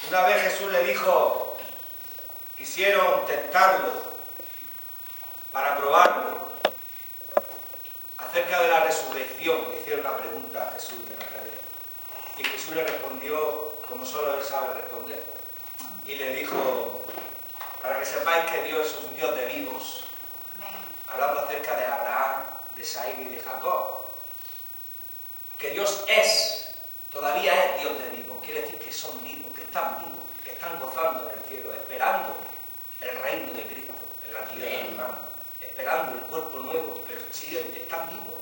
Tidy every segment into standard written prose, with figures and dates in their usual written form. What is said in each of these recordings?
Una vez Jesús le dijo, quisieron tentarlo para probarlo acerca de la resurrección. Le hicieron una pregunta a Jesús de Nazaret. Y Jesús le respondió como solo él sabe responder. Y le dijo, para que sepáis que Dios es un Dios de vivos. Hablando acerca de Abraham, de Isaac y de Jacob. Que Dios es, todavía es Dios de vivos. Quiere decir que son vivos, que están vivos, que están gozando en el cielo, esperando el reino de Cristo en la tierra, hermano. Esperando el cuerpo nuevo, pero siguen, están vivos.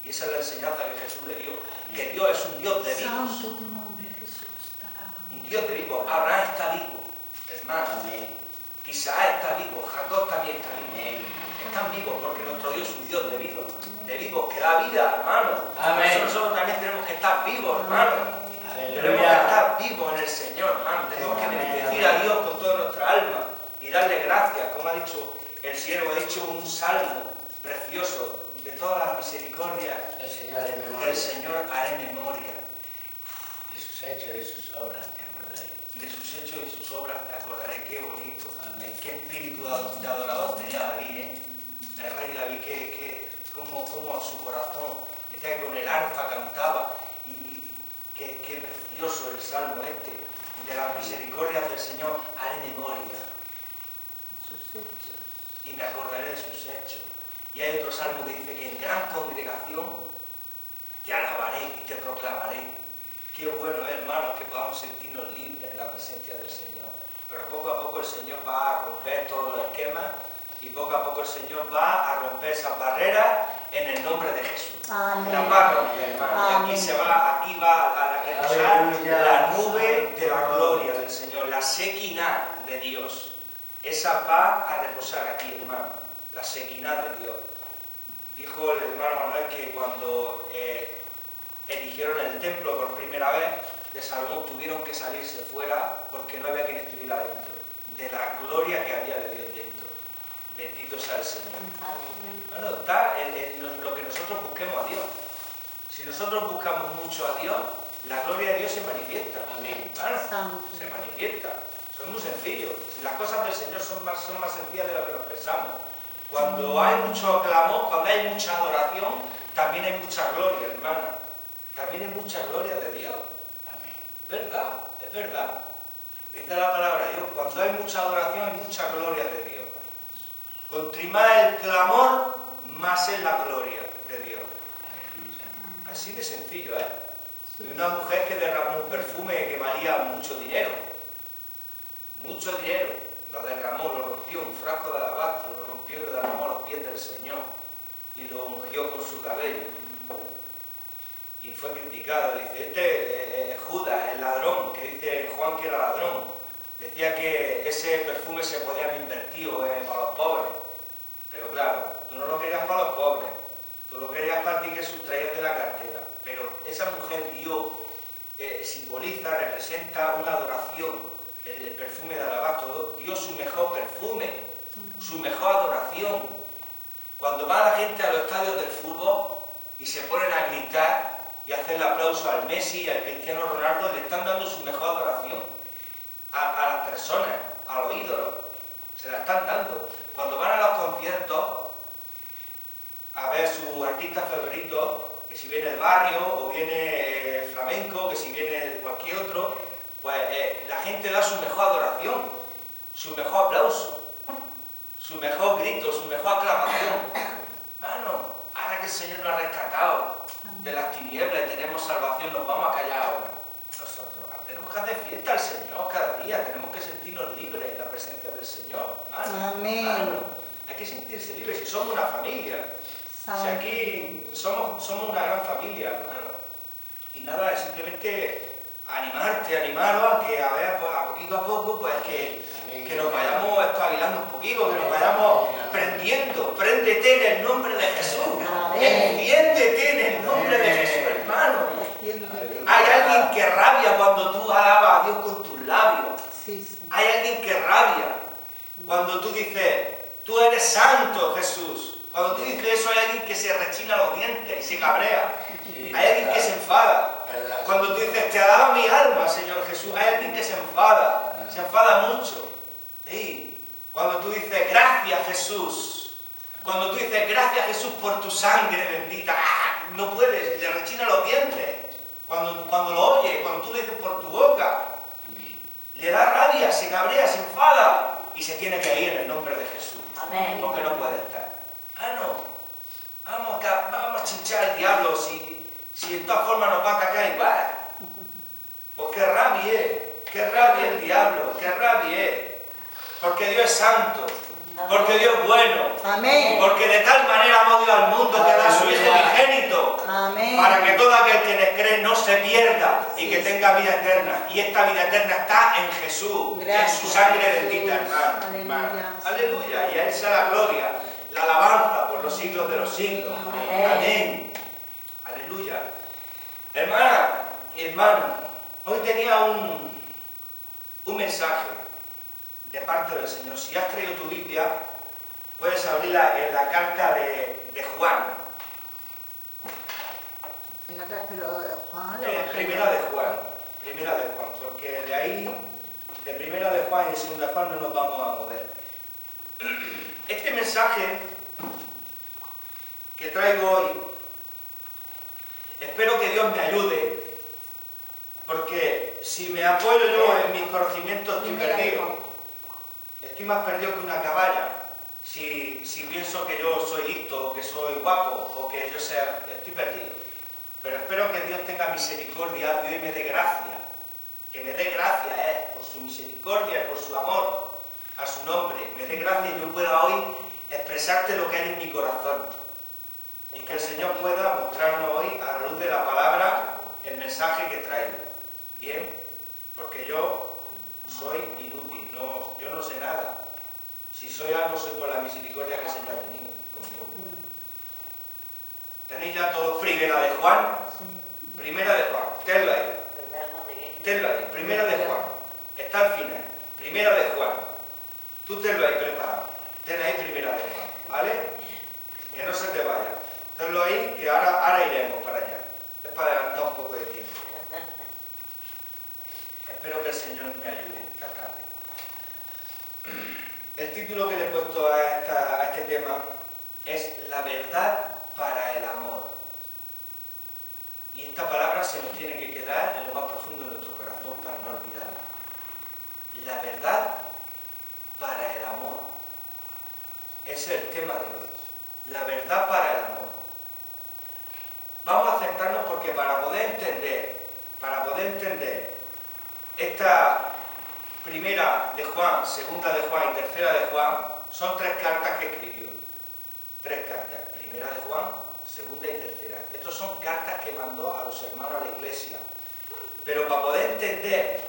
Y esa es la enseñanza que Jesús le dio. Que Dios es un Dios de vivos. Santo tu nombre, Jesús. Un Dios de vivos. Abraham está vivo, hermano. Isaac está vivo, Jacob también está vivo. Están vivos porque nuestro Dios es un Dios de vivos que da vida, hermano. Por eso nosotros también tenemos que estar vivos, hermano. Tenemos que estar vivos en el Señor, hermano. Tenemos que bendecir a Dios con toda nuestra alma y darle gracias, como ha dicho el siervo, ha dicho un salmo precioso de todas las misericordias del Señor haré memoria. De sus hechos y de sus obras te acordaré. De sus hechos y sus obras te acordaré. Qué bonito. Amén. Qué espíritu de adorador tenía David, el rey David, como su corazón decía que con el arpa cantaba. Y qué precioso el salmo este. De las misericordias del Señor haré memoria. Sus hechos. Y me acordaré de sus hechos. Y hay otro salmo que dice que en gran congregación te alabaré y te proclamaré. Qué bueno, hermanos, que podamos sentirnos libres en la presencia del Señor. Pero poco a poco el Señor va a romper todos los esquemas y poco a poco el Señor va a romper esas barreras en el nombre de Jesús. Amén. Las va a romper, hermanos. Y aquí va a reposar la nube de la gloria del Señor, la Shekinah de Dios. Esa va a reposar aquí, hermano, la Shekinah de Dios. Dijo el hermano Manuel que cuando erigieron el templo por primera vez de Salomón tuvieron que salirse fuera porque no había quien estuviera dentro, de la gloria que había de Dios dentro. Bendito sea el Señor. Bueno, está en lo que nosotros busquemos a Dios. Si nosotros buscamos mucho a Dios, la gloria de Dios se manifiesta. Amén. Claro, se manifiesta. Eso es muy sencillo. Si las cosas del Señor son más sencillas de lo que nos pensamos. Cuando hay mucho clamor, cuando hay mucha adoración, también hay mucha gloria, hermana. También hay mucha gloria de Dios. Amén. Es verdad, es verdad. Dice la palabra de Dios, cuando hay mucha adoración hay mucha gloria de Dios. Cuanto más el clamor, más es la gloria de Dios. Así de sencillo, ¿eh? Hay una mujer que derramó un perfume que valía mucho dinero. Mucho dinero. Lo derramó, lo rompió, un frasco de alabastro, lo rompió y lo derramó a los pies del Señor. Y lo ungió con su cabello. Y fue criticado. Dice, este es Judas, el ladrón, que dice Juan que era ladrón. Decía que ese perfume se podía haber invertido para los pobres. Pero claro, tú no lo querías para los pobres. Tú lo querías para ti que sustraías de la cartera. Pero esa mujer dio, simboliza, representa una adoración. El perfume de alabastro dio su mejor perfume, su mejor adoración. Cuando va la gente a los estadios del fútbol y se ponen a gritar y hacer el aplauso al Messi y al Cristiano Ronaldo, le están dando su mejor adoración a las personas, a los ídolos. Se la están dando. Cuando van a los conciertos a ver sus artistas favoritos, que si viene el barrio o viene flamenco, que si viene cualquier otro, pues la gente da su mejor adoración, su mejor aplauso, su mejor grito, su mejor aclamación. Hermano, ahora que el Señor nos ha rescatado de las tinieblas y tenemos salvación, nos vamos a callar ahora. Nosotros tenemos que hacer fiesta al Señor cada día, tenemos que sentirnos libres en la presencia del Señor. Hermano, amén. Hermano, hay que sentirse libres, si somos una familia. Si aquí somos una gran familia, hermano. Y nada, es simplemente animaros a que a poquito a poco, pues que nos vayamos espabilando un poquito, que nos vayamos prendiendo. Préndete en el nombre de Jesús. Enciéndete en el nombre de Jesús, hermano. Hay alguien que rabia cuando tú alabas a Dios con tus labios. Hay alguien que rabia cuando tú dices, tú eres santo, Jesús. Cuando tú dices eso, hay alguien que se rechina los dientes y se cabrea. Hay alguien que se enfada. Cuando tú dices, te alaba mi alma, Señor Jesús, hay alguien que se enfada. se enfada mucho. ¿Sí? Cuando tú dices, gracias Jesús, cuando tú dices, gracias Jesús por tu sangre bendita, no puedes, le rechina los dientes. Cuando lo oye, cuando tú lo dices por tu boca, le da rabia, se cabrea, se enfada y se tiene que ir en el nombre de Jesús. Amén. Porque no puede estar. Ah, no, vamos a chinchar al diablo si de todas formas nos va a atacar igual. Pues qué rabia el diablo, qué rabia. Porque Dios es santo, porque Dios es bueno. Amén. Porque de tal manera amó Dios al mundo que da a su Hijo unigénito, Amén. para que todo aquel que le cree no se pierda y que tenga vida eterna. Y esta vida eterna está en Jesús, Gracias, en su sangre Jesús. bendita, hermano. Aleluya. Aleluya. Y a Él sea la gloria, la alabanza por los siglos de los siglos. Amén. Amén. Aleluya. Hermana y hermano, hoy tenía un mensaje de parte del Señor. Si has traído tu Biblia, puedes abrirla en la carta de Juan. Pero Juan, Primera de Juan, porque de ahí, de Primera de Juan y de Segunda de Juan no nos vamos a mover. Este mensaje que traigo hoy, espero que Dios me ayude, porque si me apoyo yo en mis conocimientos estoy perdido. Estoy más perdido que una caballa. Si pienso que yo soy listo, o que soy guapo, o que yo sea, estoy perdido. Pero espero que Dios tenga misericordia y hoy me dé gracia. Que me dé gracia, por su misericordia, por su amor a su nombre. Me dé gracia y yo pueda hoy expresarte lo que hay en mi corazón. Y que el Señor pueda mostrarnos hoy, a la luz de la palabra, el mensaje que traigo. ¿Bien? Porque yo soy inútil, yo no sé nada. Si soy algo, soy por la misericordia que el Señor ha tenido conmigo. ¿Tenéis ya todos Primera de Juan? Sí. Primera de Juan, tenlo ahí. Tenlo ahí, Primera de Juan. Está al final. Primera de Juan. Tú tenlo ahí preparado. Ten ahí Primera de Juan, ¿vale? Que no se te vaya. Tenlo ahí, que ahora iremos para allá. Es para adelantar un poco de tiempo. Espero que el Señor me ayude esta tarde. El título que le he puesto a este tema es La verdad para el amor. Y esta palabra se nos tiene que quedar en lo más profundo de nuestro corazón para no olvidarla. La verdad para el amor. Ese es el tema de hoy. La verdad para el amor. Vamos a centrarnos porque para poder entender esta Primera de Juan, Segunda de Juan y Tercera de Juan, son tres cartas que escribió. Tres cartas. Primera de Juan, Segunda y Tercera. Estas son cartas que mandó a los hermanos a la iglesia. Pero para poder entender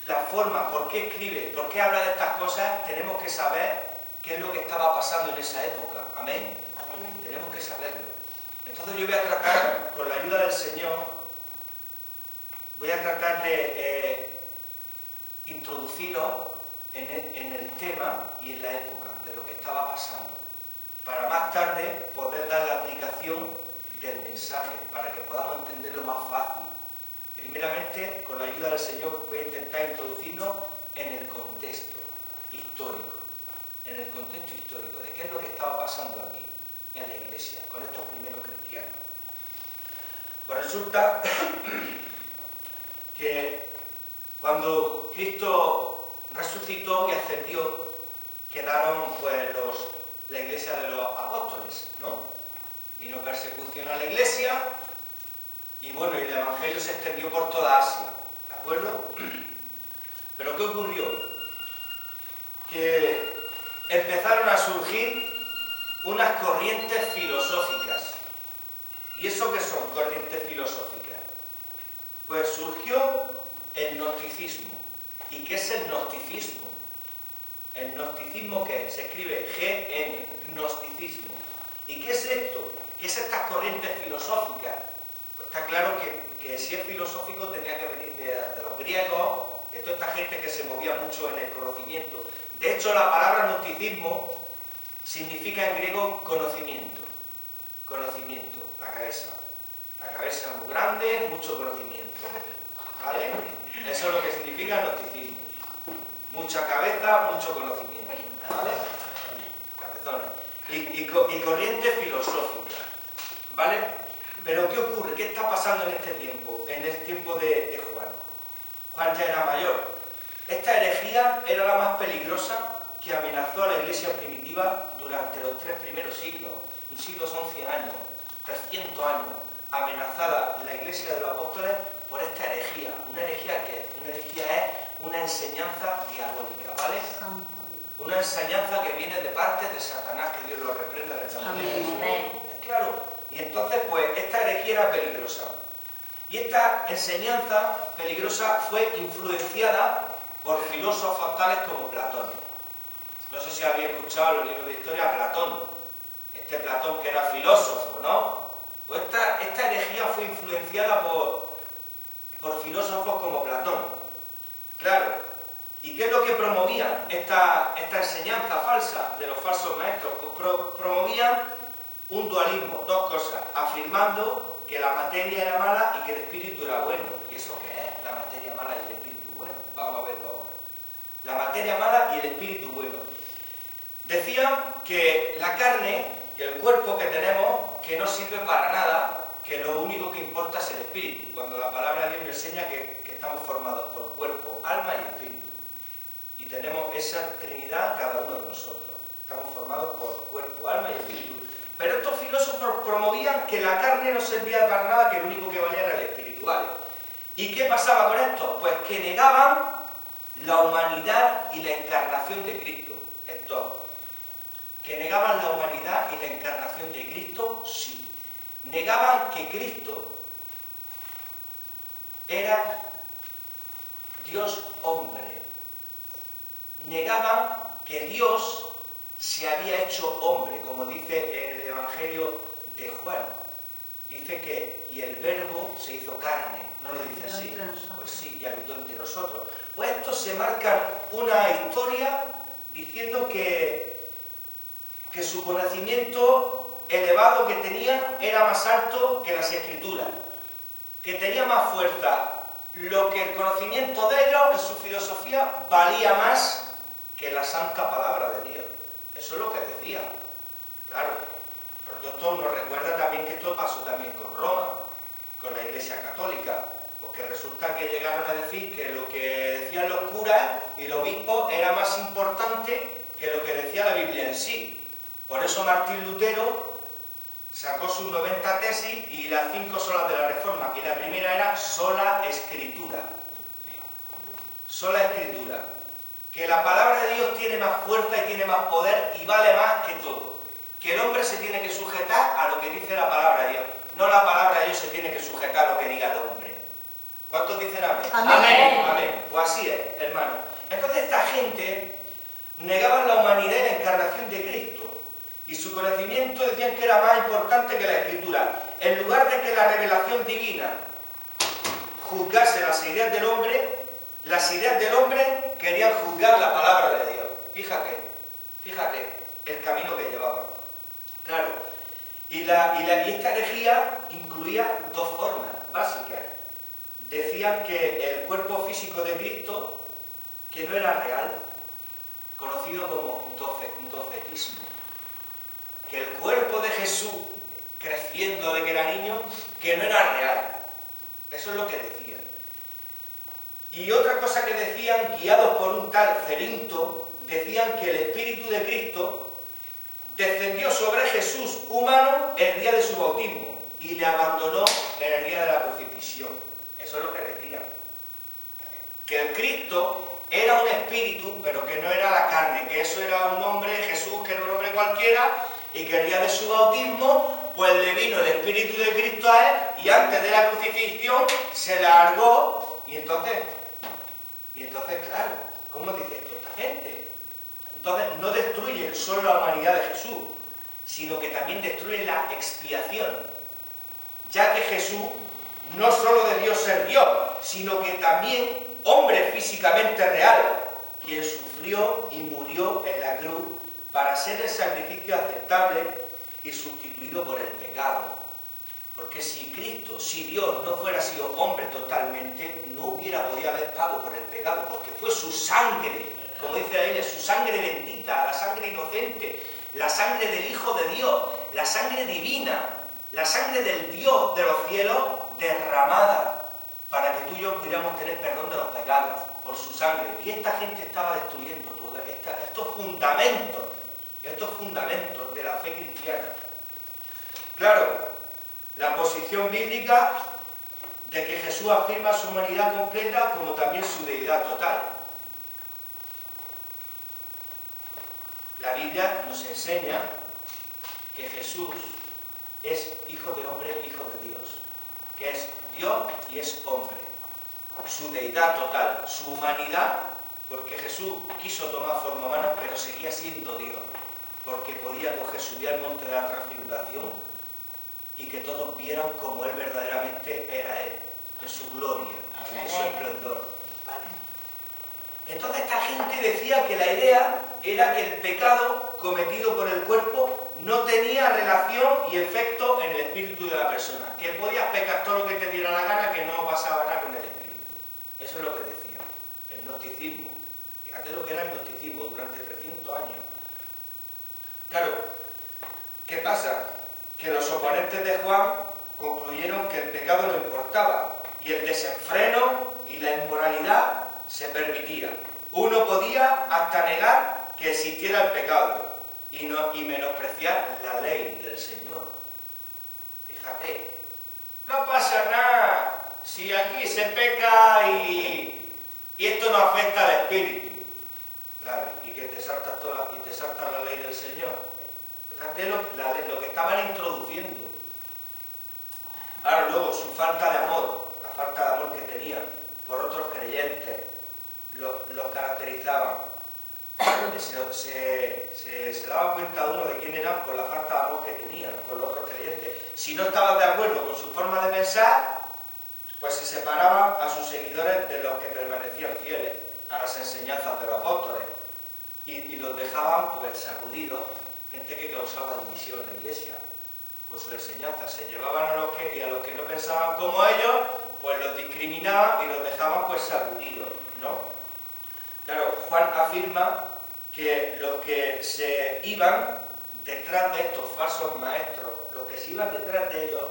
la forma, por qué escribe, por qué habla de estas cosas, tenemos que saber qué es lo que estaba pasando en esa época. ¿Amén? Amén. Tenemos que saberlo. Entonces yo voy a tratar, con la ayuda del Señor, voy a tratar de introduciros en el tema y en la época de lo que estaba pasando, para más tarde poder dar la aplicación del mensaje, para que podamos entenderlo más fácil. Primeramente, con la ayuda del Señor, voy a intentar introducirnos en el contexto histórico, de qué es lo que estaba pasando aquí, en la iglesia, con estos primeros cristianos. Pues resulta que cuando Cristo resucitó y ascendió, quedaron pues la iglesia de los apóstoles, ¿no? Vino persecución a la iglesia y bueno, y el evangelio se extendió por toda Asia, ¿de acuerdo? Pero ¿qué ocurrió? Que empezaron a surgir unas corrientes filosóficas. ¿Y eso qué son corrientes filosóficas? Pues surgió el gnosticismo. ¿Y qué es el gnosticismo? ¿El gnosticismo qué es? Se escribe GN, gnosticismo. ¿Y qué es esto? ¿Qué es estas corrientes filosóficas? Pues está claro que si es filosófico tenía que venir de los griegos, de toda esta gente que se movía mucho en el conocimiento. De hecho, la palabra gnosticismo significa en griego conocimiento. Conocimiento, la cabeza. La cabeza muy grande, mucho conocimiento. ¿Vale? Eso es lo que significa. significa gnosticismo. Mucha cabeza, mucho conocimiento, ¿vale? Cabezones. Y corrientes filosóficas, ¿vale? Pero ¿qué ocurre? ¿Qué está pasando en este tiempo? En el tiempo de Juan. Juan ya era mayor. Esta herejía era la más peligrosa que amenazó a la iglesia primitiva durante los 3 primeros siglos. Un siglo son 100 años, 300 años, amenazada la iglesia de los apóstoles por esta herejía. ¿Una herejía qué es? Una herejía es una enseñanza diabólica, ¿vale? Una enseñanza que viene de parte de Satanás, que Dios lo reprenda en el nombre de Jesús. Claro, y entonces pues esta herejía era peligrosa. Y esta enseñanza peligrosa fue influenciada por filósofos tales como Platón. No sé si habéis escuchado los libros de historia a Platón. Este Platón que era filósofo, ¿no? Pues esta herejía fue influenciada por filósofos como Platón. Claro. ¿Y qué es lo que promovían esta enseñanza falsa de los falsos maestros? Pues promovían un dualismo, dos cosas, afirmando que la materia era mala y que el espíritu era bueno. ¿Y eso qué es? La materia mala y el espíritu bueno. Vamos a verlo ahora. La materia mala y el espíritu bueno. Decían que la carne, que el cuerpo que tenemos, que no sirve para nada, que lo único que importa es el espíritu, cuando la palabra de Dios nos enseña que estamos formados por cuerpo, alma y espíritu. Y tenemos esa trinidad cada uno de nosotros. Estamos formados por cuerpo, alma y espíritu. Pero estos filósofos promovían que la carne no servía para nada, que lo único que valía era el espíritu, ¿vale? ¿Y qué pasaba con esto? Pues que negaban la humanidad y la encarnación de Cristo. Que negaban la humanidad y la encarnación de Cristo, sí. Negaban que Cristo era Dios hombre. Negaban que Dios se había hecho hombre, como dice en el Evangelio de Juan. Dice que, y el verbo se hizo carne, ¿no lo dice así? Pues sí, y habitó entre nosotros. Pues estos se marcan una historia diciendo que su conocimiento elevado que tenían era más alto que las Escrituras, que tenía más fuerza, lo que el conocimiento de ellos en su filosofía valía más que la santa palabra de Dios. Eso es lo que decían, claro. Pero esto nos recuerda también que esto pasó también con Roma, con la Iglesia Católica, porque resulta que llegaron a decir que lo que decían los curas y los obispos era más importante que lo que decía la Biblia en sí. Por eso Martín Lutero sacó sus 90 tesis y las 5 solas de la Reforma, y la primera era sola escritura. Sola escritura. Que la palabra de Dios tiene más fuerza y tiene más poder y vale más que todo. Que el hombre se tiene que sujetar a lo que dice la palabra de Dios. No la palabra de Dios se tiene que sujetar a lo que diga el hombre. ¿Cuántos dicen amén? Amén. Amén. Pues así es, hermano. Entonces esta gente negaba la humanidad y la encarnación de Cristo. Y su conocimiento decían que era más importante que la Escritura. En lugar de que la revelación divina juzgase las ideas del hombre querían juzgar la palabra de Dios. Fíjate el camino que llevaban. Claro. Y esta herejía incluía dos formas básicas. Decían que el cuerpo físico de Cristo, que no era real, conocido como docetismo. Que el cuerpo de Jesús, creciendo de que era niño, que no era real. Eso es lo que decían. Y otra cosa que decían, guiados por un tal Cerinto, decían que el Espíritu de Cristo descendió sobre Jesús humano el día de su bautismo y le abandonó en el día de la crucifixión. Eso es lo que decían. Que el Cristo era un espíritu, pero que no era la carne, que eso era un hombre, Jesús, que era un hombre cualquiera, y que el día de su bautismo, pues le vino el Espíritu de Cristo a él, y antes de la crucifixión se largó, y entonces, claro, ¿cómo dice esto esta gente? Entonces no destruyen solo la humanidad de Jesús, sino que también destruyen la expiación, ya que Jesús no solo debió ser Dios, sino que también hombre físicamente real, quien sufrió y murió en la cruz para ser el sacrificio aceptable y sustituido por el pecado. Porque si Dios no fuera sido hombre totalmente, no hubiera podido haber pago por el pecado su sangre, como dice la Biblia, su sangre bendita, la sangre inocente, la sangre del Hijo de Dios, la sangre divina, la sangre del Dios de los cielos derramada para que tú y yo pudiéramos tener perdón de los pecados por su sangre. Y esta gente estaba destruyendo todos estos fundamentos de la fe cristiana. Claro, la posición bíblica de que Jesús afirma su humanidad completa como también su deidad total. La Biblia nos enseña que Jesús es hijo de hombre, hijo de Dios, que es Dios y es hombre. Su deidad total, su humanidad, porque Jesús quiso tomar forma humana, pero seguía siendo Dios, porque podía coger, subir al monte de la transfiguración y que todos vieran como Él verdaderamente era Él, en su gloria, en su esplendor. ¿Vale? Entonces esta gente decía que la idea era que el pecado cometido por el cuerpo no tenía relación y efecto en el espíritu de la persona, que podías pecar todo lo que te diera la gana, que no pasaba nada con el espíritu. Eso es lo que decía el gnosticismo. Fíjate lo que era el gnosticismo durante 300 años. Claro, ¿qué pasa? Que los oponentes de Juan concluyeron que el pecado no importaba y el desenfreno y la inmoralidad se permitía. Uno podía hasta negar que existiera el pecado y menospreciar la ley del Señor. Fíjate, no pasa nada si aquí se peca y esto no afecta al espíritu. Claro, y que te saltas la ley del Señor. Fíjate lo que estaban introduciendo. Ahora luego, su falta de amor, la falta de amor que tenían por otros creyentes, los caracterizaban. Se daban cuenta uno de quién eran por la falta de amor que tenían por los otros creyentes. Si no estaban de acuerdo con su forma de pensar, pues se separaban a sus seguidores de los que permanecían fieles a las enseñanzas de los apóstoles y los dejaban pues sacudidos, gente que causaba división en la iglesia con sus enseñanzas. Se llevaban a los que no pensaban como ellos, pues los discriminaban y los dejaban pues sacudidos, ¿no? Claro, Juan afirma que los que se iban detrás de estos falsos maestros, los que se iban detrás de ellos,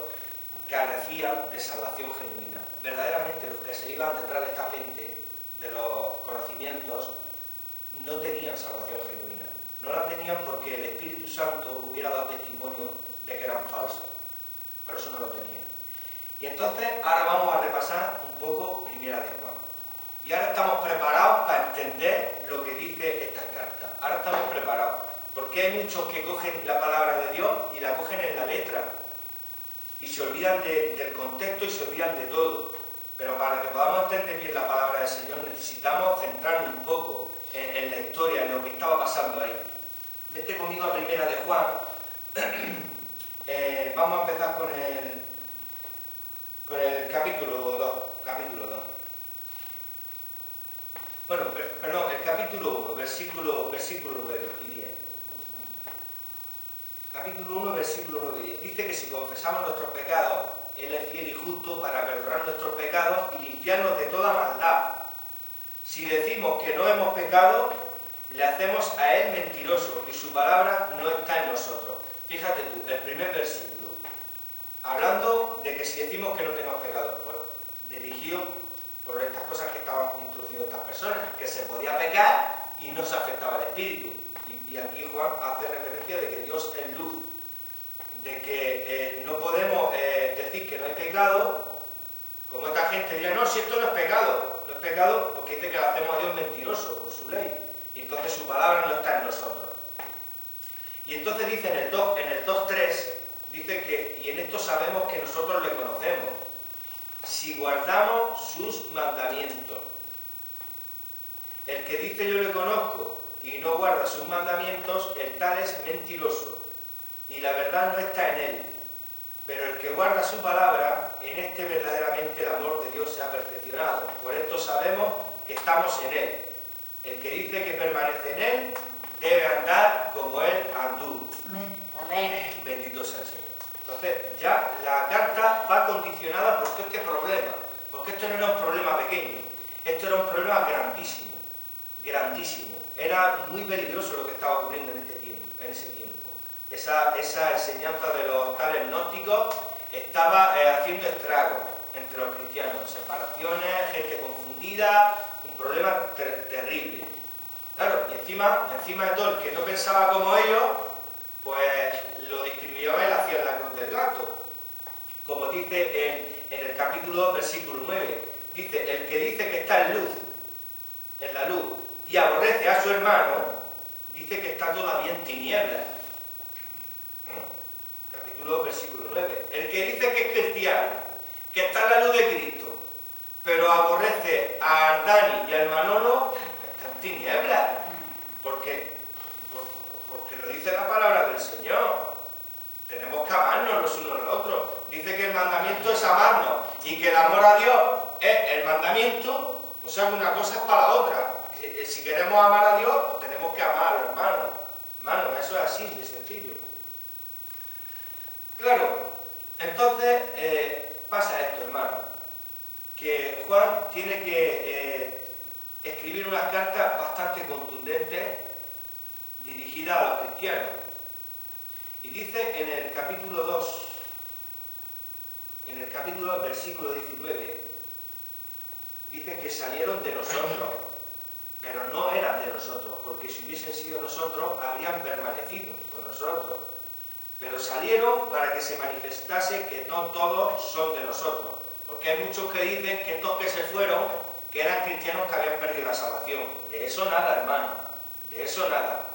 carecían de salvación genuina. Verdaderamente los que se iban detrás de esta gente, de los conocimientos, no tenían salvación genuina. No la tenían porque el Espíritu Santo hubiera dado testimonio de que eran falsos. Por eso no lo tenían. Y entonces ahora vamos a repasar un poco Primera de Juan. Y ahora estamos preparados para entender lo que dice esta carta. Ahora estamos preparados. Porque hay muchos que cogen la palabra de Dios y la cogen en la letra. Y se olvidan del contexto y se olvidan de todo. Pero para que podamos entender bien la palabra del Señor necesitamos centrarnos un poco en la historia, en lo que estaba pasando ahí. Vete conmigo a Primera de Juan. Vamos a empezar con el capítulo 2. Bueno, perdón, el capítulo 1, versículo 9 y 10. Capítulo 1, versículo 9 y 10. Dice que si confesamos nuestros pecados, Él es fiel y justo para perdonar nuestros pecados y limpiarnos de toda maldad. Si decimos que no hemos pecado, le hacemos a Él mentiroso y su palabra no está en nosotros. Fíjate tú, el primer versículo, hablando de que si decimos que no tenemos pecado, pues dirigido por estas cosas que estaban introduciendo estas personas, que se podía pecar y no se afectaba el espíritu. Y aquí Juan hace referencia de que Dios es luz, de que no podemos decir que no hay pecado, como esta gente dirá, no, si esto no es pecado porque dice que le hacemos a Dios mentiroso por su ley, y entonces su palabra no está en nosotros. Y entonces dice en el 2.3, dice que, y en esto sabemos que nosotros le conocemos, si guardamos sus mandamientos. El que dice yo le conozco y no guarda sus mandamientos, el tal es mentiroso, y la verdad no está en él. Pero el que guarda su palabra, en este verdaderamente el amor de Dios se ha perfeccionado. Por esto sabemos que estamos en él. El que dice que permanece en él, debe andar como él anduvo. Amén. Bendito sea el Señor. Entonces, ya la carta va condicionada por todo este problema. Porque esto no era un problema pequeño. Esto era un problema grandísimo. grandísimo. Era muy peligroso lo que estaba ocurriendo en ese tiempo. Esa enseñanza de los tales gnósticos estaba haciendo estragos entre los cristianos, separaciones, gente confundida, un problema terrible. Claro, y encima de todo, el que no pensaba como ellos, pues lo discriminaba y le hacía la cruz del gato. Como dice en el capítulo 2, versículo 9, dice, el que dice que está en la luz, y aborrece a su hermano, dice que está todavía en tinieblas. Capítulo 2, versículo 9. El que dice que es cristiano, que está en la luz de Cristo, pero aborrece a Dani y al Manolo, está en tinieblas. Porque lo dice la palabra del Señor. Tenemos que amarnos los unos a los otros. Dice que el mandamiento es amarnos y que el amor a Dios es el mandamiento, o sea que una cosa es para la otra. Si queremos amar a Dios, pues tenemos que amar a los hermanos. Hermanos, eso es así, de sencillo. Claro, entonces pasa esto, hermano, que Juan tiene que escribir unas cartas bastante contundentes dirigidas a los cristianos. Y dice en el capítulo 2, versículo 19, dice que salieron de nosotros, pero no eran de nosotros, porque si hubiesen sido nosotros, habrían permanecido con nosotros. Pero salieron para que se manifestase que no todos son de nosotros. Porque hay muchos que dicen que estos que se fueron, que eran cristianos que habían perdido la salvación. De eso nada, hermano, de eso nada.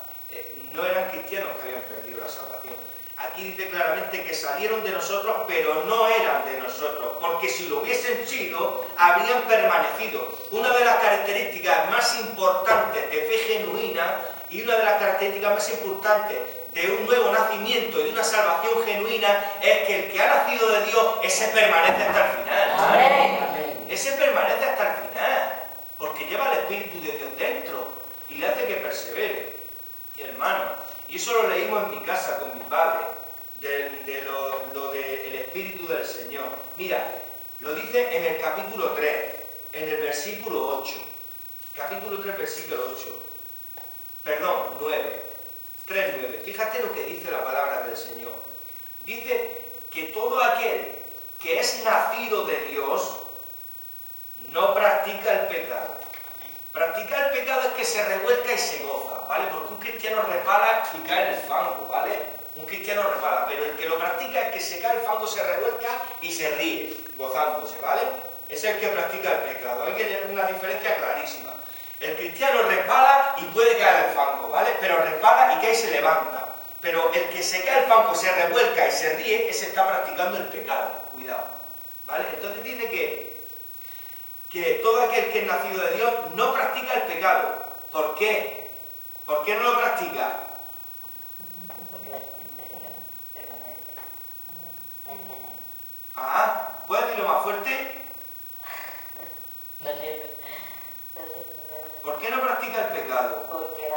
No eran cristianos que habían perdido la salvación. Aquí dice claramente que salieron de nosotros, pero no eran de nosotros, porque si lo hubiesen sido, habrían permanecido. Una de las características más importantes de fe genuina y una de las características más importantes de un nuevo nacimiento y de una salvación genuina es que el que ha nacido de Dios, ese permanece hasta el final. Amén. Ese permanece hasta el final, porque lleva el Espíritu de Dios dentro y le hace que persevere. Y hermano, y eso lo leímos en mi casa con mi padre, de lo del Espíritu del Señor. Mira, lo dice en el capítulo 3, en el versículo 8. Capítulo 3, versículo 8. Perdón, 9. 3:9. Fíjate lo que dice la palabra del Señor. Dice que todo aquel que es nacido de Dios no practica el pecado. Practicar el pecado es que se revuelca y se goza, ¿vale? Porque un cristiano resbala y cae en el fango, ¿vale? Un cristiano resbala, pero el que lo practica es que se cae el fango, se revuelca y se ríe, gozándose, ¿vale? Ese es el que practica el pecado. Hay que tener una diferencia clarísima. El cristiano resbala y puede caer el fango, ¿vale? Pero resbala y cae y se levanta. Pero el que se cae el fango, se revuelca y se ríe, ese está practicando el pecado. Cuidado, ¿vale? Entonces dice que todo aquel que es nacido de Dios no practica el pecado. ¿Por qué? ¿Por qué no lo practica? Porque la simiente de Dios permanece en él. Ah, ¿puedes decirlo más fuerte? ¿Por qué no practica el pecado? Porque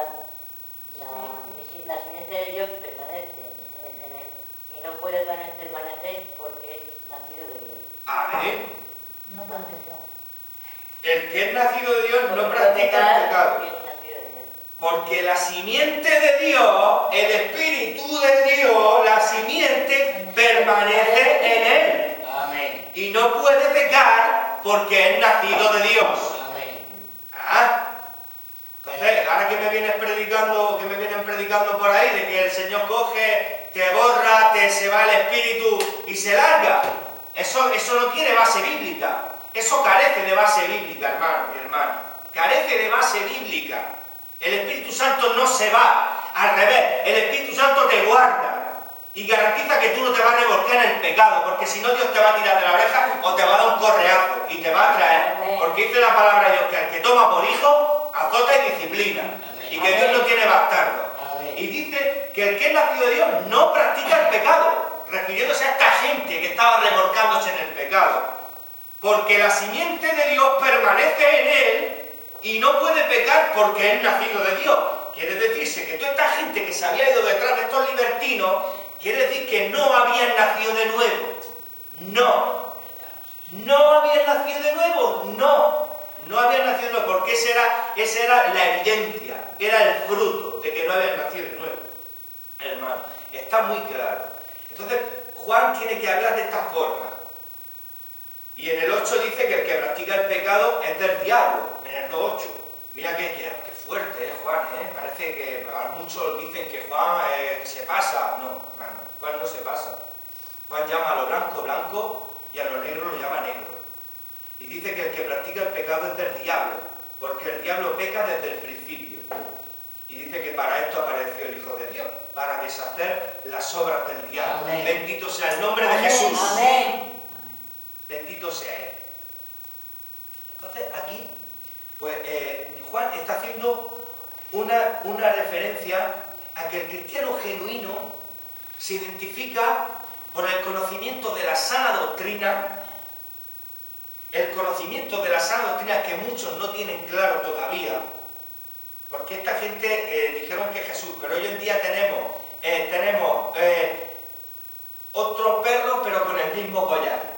la simiente de Dios permanece en él y no puede permanecer porque es nacido de Dios. Amén. No puede ser. El que es nacido de Dios no practica el pecado. Porque es nacido de Dios. Porque la simiente de Dios, el Espíritu de Dios, la simiente permanece en él. Amén. Y no puede pecar porque es nacido de Dios. Amén. ¿Ah? Entonces, ahora que me vienen predicando por ahí de que el Señor coge, te borra, se va el Espíritu y se larga, eso no tiene base bíblica. Eso carece de base bíblica, hermano y hermana. Carece de base bíblica. El Espíritu Santo no se va. Al revés, el Espíritu Santo te guarda y garantiza que tú no te vas a revolcar en el pecado, porque si no Dios te va a tirar de la oreja o te va a dar un correazo y te va a traer. Porque dice la palabra de Dios que el que toma por hijo, azota y disciplina. Y que Dios no tiene bastardo. Y dice que el que es nacido de Dios no practica el pecado, refiriéndose a esta gente que estaba revolcándose en el pecado. Porque la simiente de Dios permanece en él y no puede pecar porque es nacido de Dios. Quiere decirse que toda esta gente que se había ido detrás de estos libertinos, quiere decir que no habían nacido de nuevo. No. ¿No habían nacido de nuevo? No. No habían nacido de nuevo, porque esa era la evidencia, era el fruto de que no habían nacido de nuevo. Hermano, está muy claro. Entonces, Juan tiene que hablar de esta forma. Y en el 8 dice que el que practica el pecado es del diablo, en el 2.8. Mira que fuerte, Juan, Parece que muchos dicen que Juan se pasa. No, hermano, Juan no se pasa. Juan llama a lo blanco, blanco, y a lo negro lo llama negro. Y dice que el que practica el pecado es del diablo, porque el diablo peca desde el principio. Y dice que para esto apareció el Hijo de Dios, para deshacer las obras del diablo. Amén. Bendito sea el nombre de Amén. Jesús. Amén. Bendito sea Él. Entonces aquí, pues Juan está haciendo una referencia a que el cristiano genuino se identifica por el conocimiento de la sana doctrina, el conocimiento de la sana doctrina que muchos no tienen claro todavía, porque esta gente dijeron que Jesús, pero hoy en día tenemos otro perro pero con el mismo collar,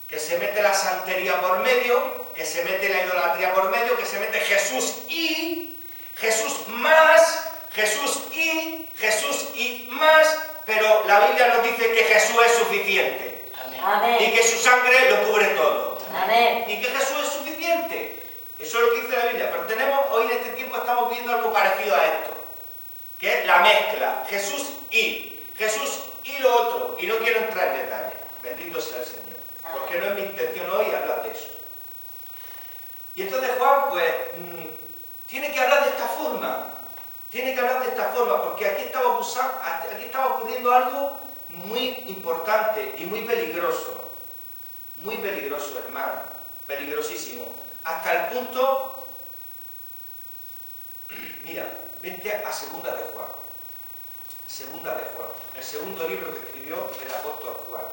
que se mete la santería por medio, que se mete la idolatría por medio, que se mete Jesús más, Jesús y más, pero la Biblia nos dice que Jesús es suficiente. Amén. Amén. Y que su sangre lo cubre todo. Amén. Y que Jesús es suficiente. Eso es lo que dice la Biblia. Pero hoy en este tiempo estamos viendo algo parecido a esto, que es la mezcla. Jesús y lo otro. Y no quiero entrar en detalle. Bendito sea el Señor. Porque no es mi intención hoy hablar de eso. Y entonces Juan, pues, tiene que hablar de esta forma. Tiene que hablar de esta forma, porque aquí estaba ocurriendo algo muy importante y muy peligroso. Muy peligroso, hermano. Peligrosísimo. Hasta el punto... Mira, vente a Segunda de Juan. Segunda de Juan. El segundo libro que escribió el apóstol Juan.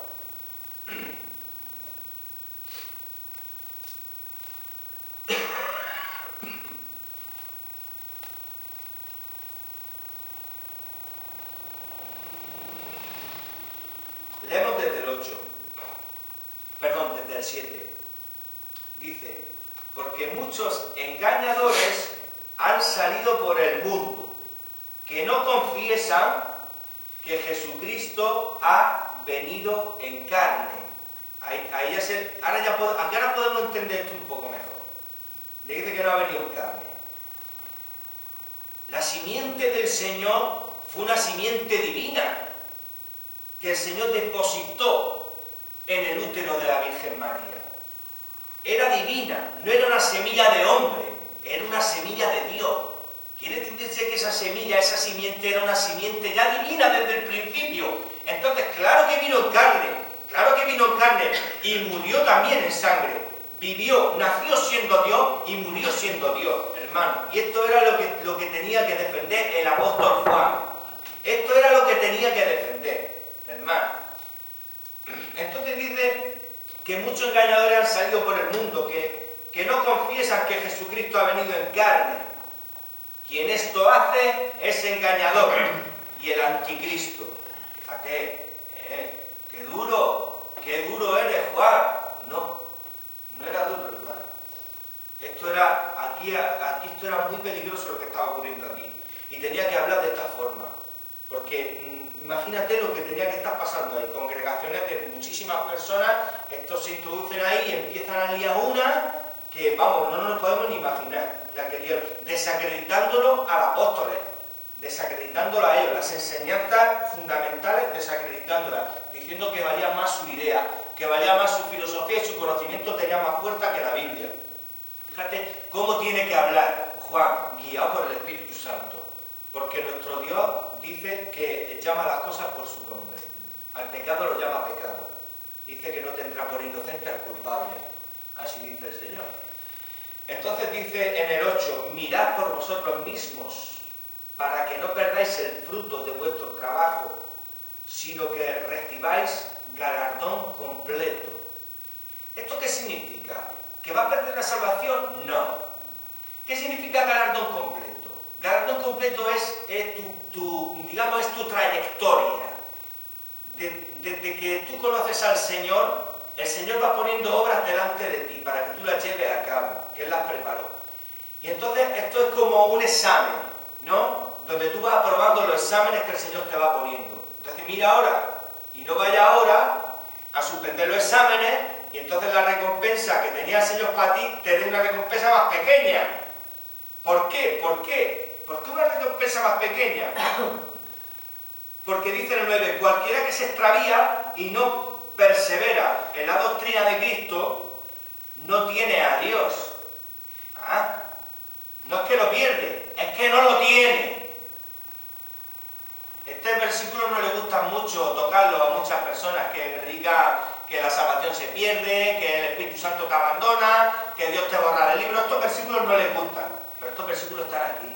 Leemos desde el 8, perdón, desde el 7. Dice, porque muchos engañadores han salido por el mundo, que no confiesan que Jesucristo ha venido en carne. Ahora podemos entender esto un poco mejor. Le dice que no ha venido en carne. La simiente del Señor fue una simiente divina, que el Señor depositó en el útero de la Virgen María. Era divina, no era una semilla de hombre, era una semilla de Dios. Quiere decirse que esa semilla, esa simiente era una simiente ya divina desde el principio. Entonces, claro que vino en carne, y murió también en sangre. Vivió, nació siendo Dios y murió siendo Dios, hermano. Y esto era lo que tenía que defender el apóstol Juan. Esto era lo que tenía que defender, hermano. Entonces dice que muchos engañadores han salido por el mundo, que no confiesan que Jesucristo ha venido en carne. Quien esto hace es engañador y el anticristo. Fíjate, qué duro eres, Juan. No era duro, hermano. Esto era muy peligroso lo que estaba ocurriendo aquí. Y tenía que hablar de esta forma. Porque imagínate lo que tenía que estar pasando ahí. Congregaciones de muchísimas personas, estos se introducen ahí y empiezan a liar una que, vamos, no nos podemos ni imaginar. La que liaron, desacreditándolo a los apóstoles, desacreditándolo a ellos, las enseñanzas fundamentales, desacreditándolas, diciendo que valía más su idea, que valía más su filosofía y su conocimiento tenía más fuerza que la Biblia. Fíjate cómo tiene que hablar Juan, guiado por el Espíritu Santo, porque nuestro Dios dice que llama las cosas por su nombre, al pecado lo llama pecado, dice que no tendrá por inocente al culpable, así dice el Señor. Entonces dice en el 8, mirad por vosotros mismos, para que no perdáis el fruto de vuestro trabajo, sino que recibáis galardón completo. ¿Esto qué significa? ¿Que va a perder la salvación? No. ¿Qué significa galardón completo? Galardón completo es tu trayectoria. Desde que tú conoces al Señor, el Señor va poniendo obras delante de ti para que tú las lleves a cabo. que Él las preparó. Y entonces esto es como un examen, ¿no? Donde tú vas aprobando los exámenes que el Señor te va poniendo. Entonces mira ahora, y no vaya ahora a suspender los exámenes, y entonces la recompensa que tenía el Señor para ti te dé una recompensa más pequeña. ¿Por qué? ¿Por qué? ¿Por qué una recompensa más pequeña? Porque dice en el 9, cualquiera que se extravía y no persevera en la doctrina de Cristo, no tiene a Dios. ¿Ah? No es que lo pierde, es que no lo tiene. Este versículo no le gusta mucho tocarlo a muchas personas que predican que la salvación se pierde, que el Espíritu Santo te abandona, que Dios te borra del libro. Estos versículos no les gustan, pero estos versículos están aquí.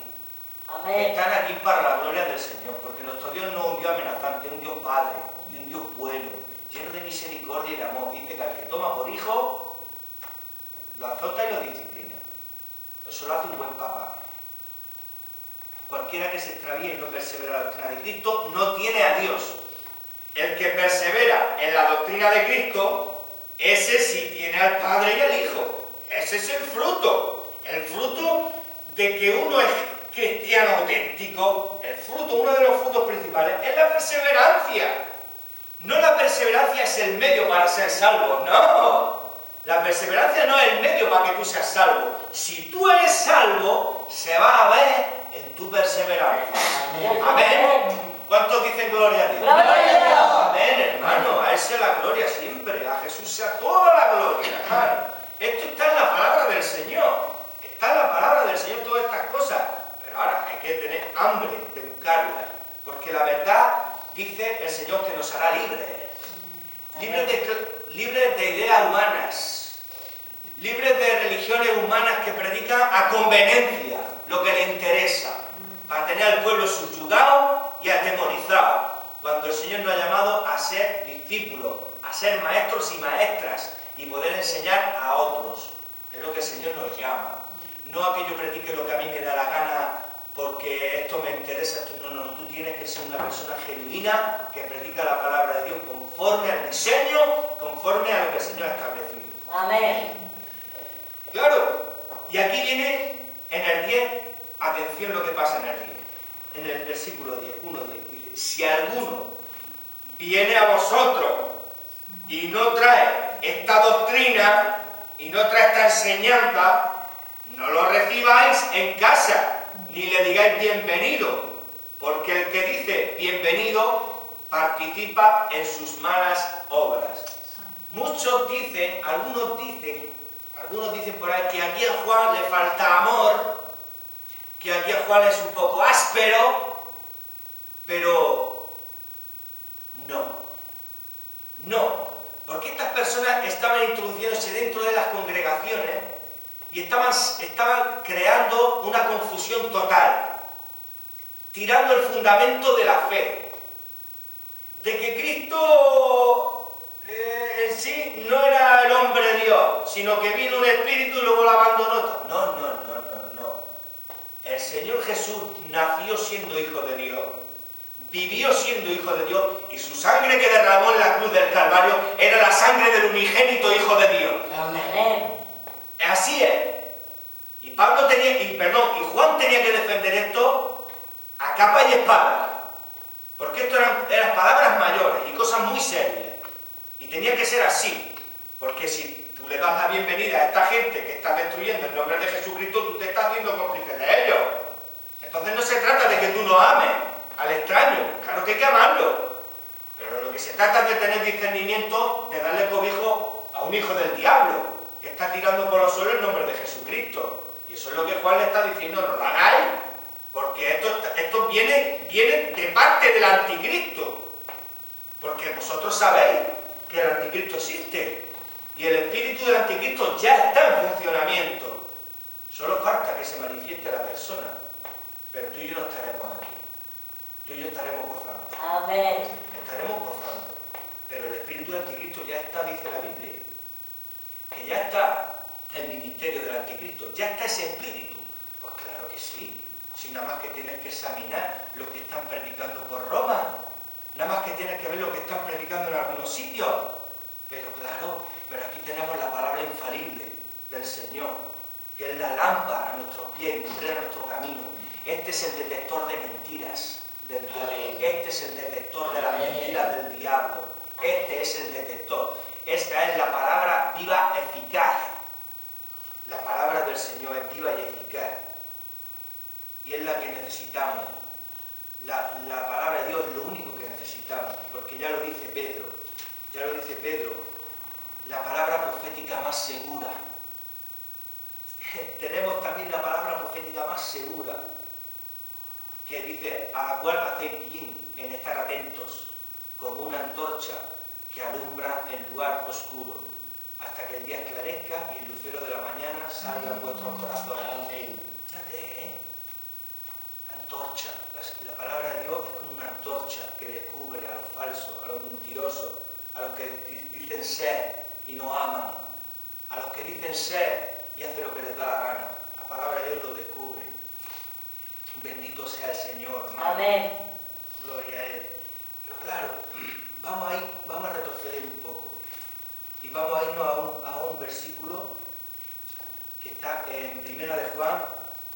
Amén. Están aquí para la gloria del Señor, porque nuestro Dios no es un Dios amenazante, es un Dios Padre y un Dios bueno, lleno de misericordia y de amor. Dice que al que toma por hijo, lo azota y lo disciplina. Eso lo hace un buen papá. Cualquiera que se extravíe y no persevera en la doctrina de Cristo, no tiene a Dios. El que persevera en la doctrina de Cristo, ese sí tiene al Padre y al Hijo. Ese es el fruto de que uno es cristiano auténtico. El fruto, uno de los frutos principales, es la perseverancia. No la perseverancia es el medio para ser salvo, no. La perseverancia no es el medio para que tú seas salvo. Si tú eres salvo, se va a ver en tu perseverancia. Amén. ¿Cuántos dicen gloria a Dios? ¡Gloria a Dios! Amén, hermano. A Él sea la gloria siempre. A Jesús sea toda la gloria, hermano. Esto está en la palabra del Señor. Está en la palabra del Señor todas estas cosas. Pero ahora hay que tener hambre de buscarlas. Porque la verdad, dice el Señor, que nos hará libres. Libres de ideas humanas. Libres de religiones humanas que predican a conveniencia lo que le interesa. Para tener al pueblo subyugado y atemorizado. Cuando el Señor nos ha llamado a ser discípulos, a ser maestros y maestras y poder enseñar a otros. Es lo que el Señor nos llama. No a que yo predique lo que a mí me da la gana porque esto me interesa. No, tú tienes que ser una persona genuina que predica la palabra de Dios conforme al diseño, conforme a lo que el Señor ha establecido. Amén. Claro, y aquí viene en el 10, atención lo que pasa en el 10. En el versículo 10, 1:10, dice, si alguno viene a vosotros y no trae esta doctrina y no trae esta enseñanza, no lo recibáis en casa, ni le digáis bienvenido, porque el que dice bienvenido participa en sus malas obras. Muchos dicen, algunos dicen por ahí que aquí a Juan le falta amor, que aquí a Juan es un poco áspero, pero no, porque estas personas estaban introduciéndose dentro de las congregaciones y estaban creando una confusión total, tirando el fundamento de la fe, de que Cristo en sí no era el hombre Dios, sino que vino un espíritu y luego lo abandonó. No. El Señor Jesús nació siendo hijo de Dios, vivió siendo hijo de Dios, y su sangre que derramó en la cruz del Calvario era la sangre del unigénito hijo de Dios. Amén. Así es. Y Juan tenía que defender esto a capa y espada, porque esto eran palabras mayores y cosas muy serias, y tenía que ser así, porque si tú le das la bienvenida a esta gente que está destruyendo el nombre de Jesucristo, tú te estás haciendo cómplice de ellos. Entonces no se trata de que tú no ames al extraño, claro que hay que amarlo, pero lo que se trata es de tener discernimiento, de darle cobijo a un hijo del diablo, que está tirando por los suelos el nombre de Jesucristo. Y eso es lo que Juan le está diciendo, no lo hagáis, porque esto viene de parte del anticristo, porque vosotros sabéis que el anticristo existe, y el espíritu del anticristo ya está en funcionamiento. Solo falta que se manifieste la persona, pero tú y yo no estaremos aquí. Tú y yo estaremos gozando. Amén. Estaremos gozando. Pero el espíritu del anticristo ya está, dice la Biblia, que ya está el ministerio del anticristo, ya está ese espíritu. Pues claro que sí. Si nada más que tienes que examinar lo que están predicando por Roma, nada más que tienes que ver lo que están predicando en algunos sitios. Pero claro, pero aquí tenemos la palabra infalible del Señor, que es la lámpara a nuestros pies y lumbrera nuestro camino. Este es el detector de mentiras del diablo. Este es el detector de las mentiras del diablo. Este es el detector. Esta es la palabra viva, eficaz. La palabra del Señor es viva y eficaz. Y es la que necesitamos. La palabra de Dios es lo único que necesitamos. Porque ya lo dice Pedro. Ya lo dice Pedro. La palabra profética más segura. Tenemos también la palabra profética más segura. Que dice, a la cual hacéis bien en estar atentos, como una antorcha que alumbra el lugar oscuro, hasta que el día esclarezca y el lucero de la mañana salga en vuestros corazones. Fíjate, ¿eh? La antorcha. La palabra de Dios es como una antorcha que descubre a los falsos, a los mentirosos, a los que dicen ser y no aman, a los que dicen ser y hacen lo que les da la gana. La palabra de Dios los descubre. Bendito sea el Señor, hermano. Amén. Gloria a Él. Pero claro, vamos a retroceder un poco. Y vamos a irnos a un versículo que está en Primera de Juan,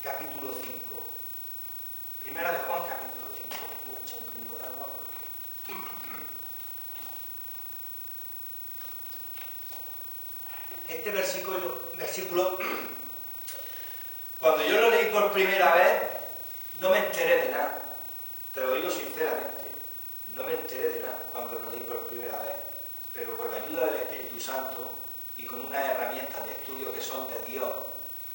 capítulo 5. Primera de Juan, capítulo 5. Voy a echar un poquito de agua porque... Este versículo, cuando yo lo leí por primera vez, no me enteré de nada. Te lo digo sinceramente. No me enteré de nada cuando lo leí por primera vez. Pero con la ayuda del Espíritu Santo y con unas herramientas de estudio que son de Dios,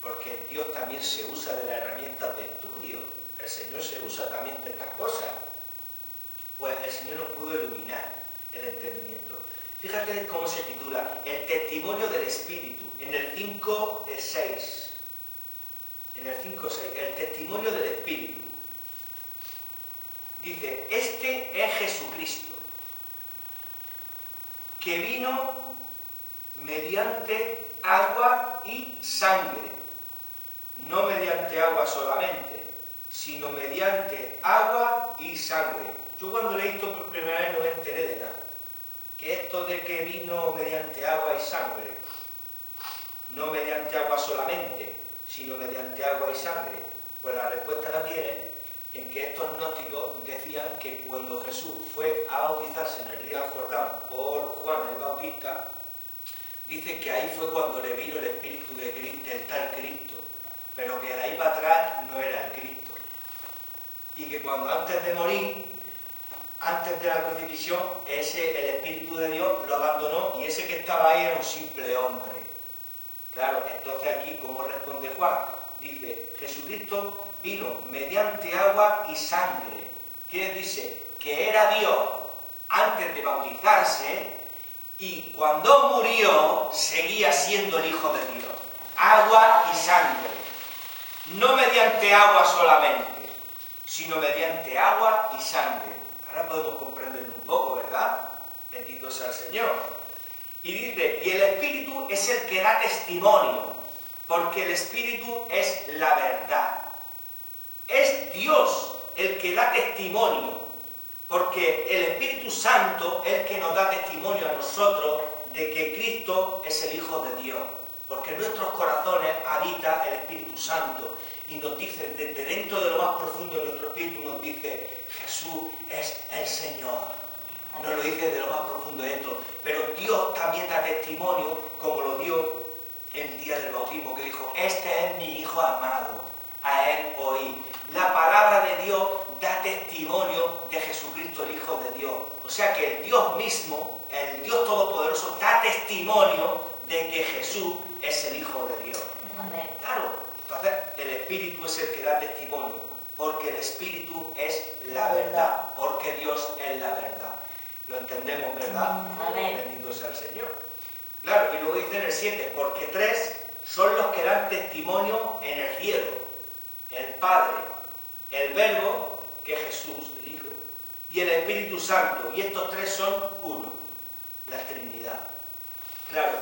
porque Dios también se usa de las herramientas de estudio. El Señor se usa también de estas cosas. Pues el Señor nos pudo iluminar el entendimiento. Fíjate cómo se titula, el testimonio del Espíritu, en el 5:6. En el 5:6, el testimonio del Espíritu. Dice, este es Jesucristo, que vino mediante agua y sangre. No mediante agua solamente, sino mediante agua y sangre. Yo cuando leí esto por primera vez no me enteré de nada. Que esto de que vino mediante agua y sangre, no mediante agua solamente, sino mediante agua y sangre, pues la respuesta la tiene en que estos gnósticos decían que cuando Jesús fue a bautizarse en el río Jordán por Juan el Bautista, dice que ahí fue cuando le vino el Espíritu del tal Cristo, pero que de ahí para atrás no era el Cristo. Y que cuando antes de morir, antes de la crucifixión, el Espíritu de Dios lo abandonó y ese que estaba ahí era un simple hombre. Claro, entonces aquí, ¿cómo responde Juan? Dice, Jesucristo vino mediante agua y sangre. ¿Qué dice? Que era Dios antes de bautizarse y cuando murió seguía siendo el Hijo de Dios. Agua y sangre. No mediante agua solamente, sino mediante agua y sangre. Ahora podemos comprenderlo un poco, ¿verdad? Bendito sea el Señor. Y dice, y el Espíritu es el que da testimonio, porque el Espíritu es la verdad. Es Dios el que da testimonio, porque el Espíritu Santo es el que nos da testimonio a nosotros de que Cristo es el Hijo de Dios, porque en nuestros corazones habita el Espíritu Santo y nos dice, desde dentro de lo más profundo de nuestro espíritu nos dice, Jesús es el Señor. Nos lo dice de lo más profundo dentro, pero Dios también da testimonio, como lo dio el día del bautismo, que dijo, este es mi Hijo amado, a él oí. La palabra de Dios da testimonio de Jesucristo, el Hijo de Dios. O sea que el Dios mismo, el Dios Todopoderoso, da testimonio de que Jesús es el Hijo de Dios. Amén. Claro, entonces el Espíritu es el que da testimonio, porque el Espíritu es la verdad, porque Dios es la verdad. ¿Lo entendemos, verdad? Amén. Bendito sea el Señor. Claro, y luego dice en el 7, porque tres son los que dan testimonio en el cielo. El Padre, el Verbo, que es Jesús, el Hijo, y el Espíritu Santo. Y estos tres son uno, la Trinidad. Claro,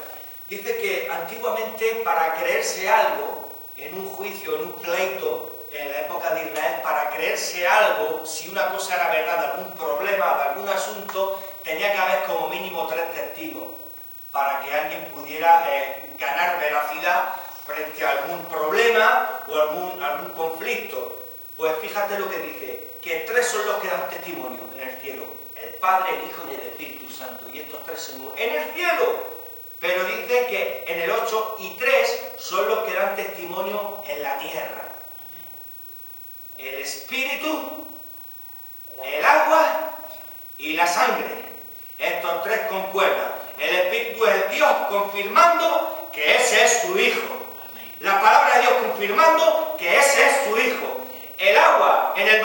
dice que antiguamente para creerse algo, en un juicio, en un pleito, en la época de Israel, para creerse algo, si una cosa era verdad, de algún problema, de algún asunto, tenía que haber como mínimo 3 testigos, para que alguien pudiera ganar veracidad frente a algún problema o algún conflicto. Pues fíjate lo que dice, que tres son los que dan testimonio en el cielo: el Padre, el Hijo y el Espíritu Santo. Y estos tres se mueven en el cielo. Pero dice que en el 8, y tres son los que dan testimonio en la tierra: el Espíritu, el agua y la sangre. Estos tres concuerdan. El Espíritu es Dios confirmando que ese es su Hijo. La palabra de Dios confirmando que ese es su Hijo. El agua en el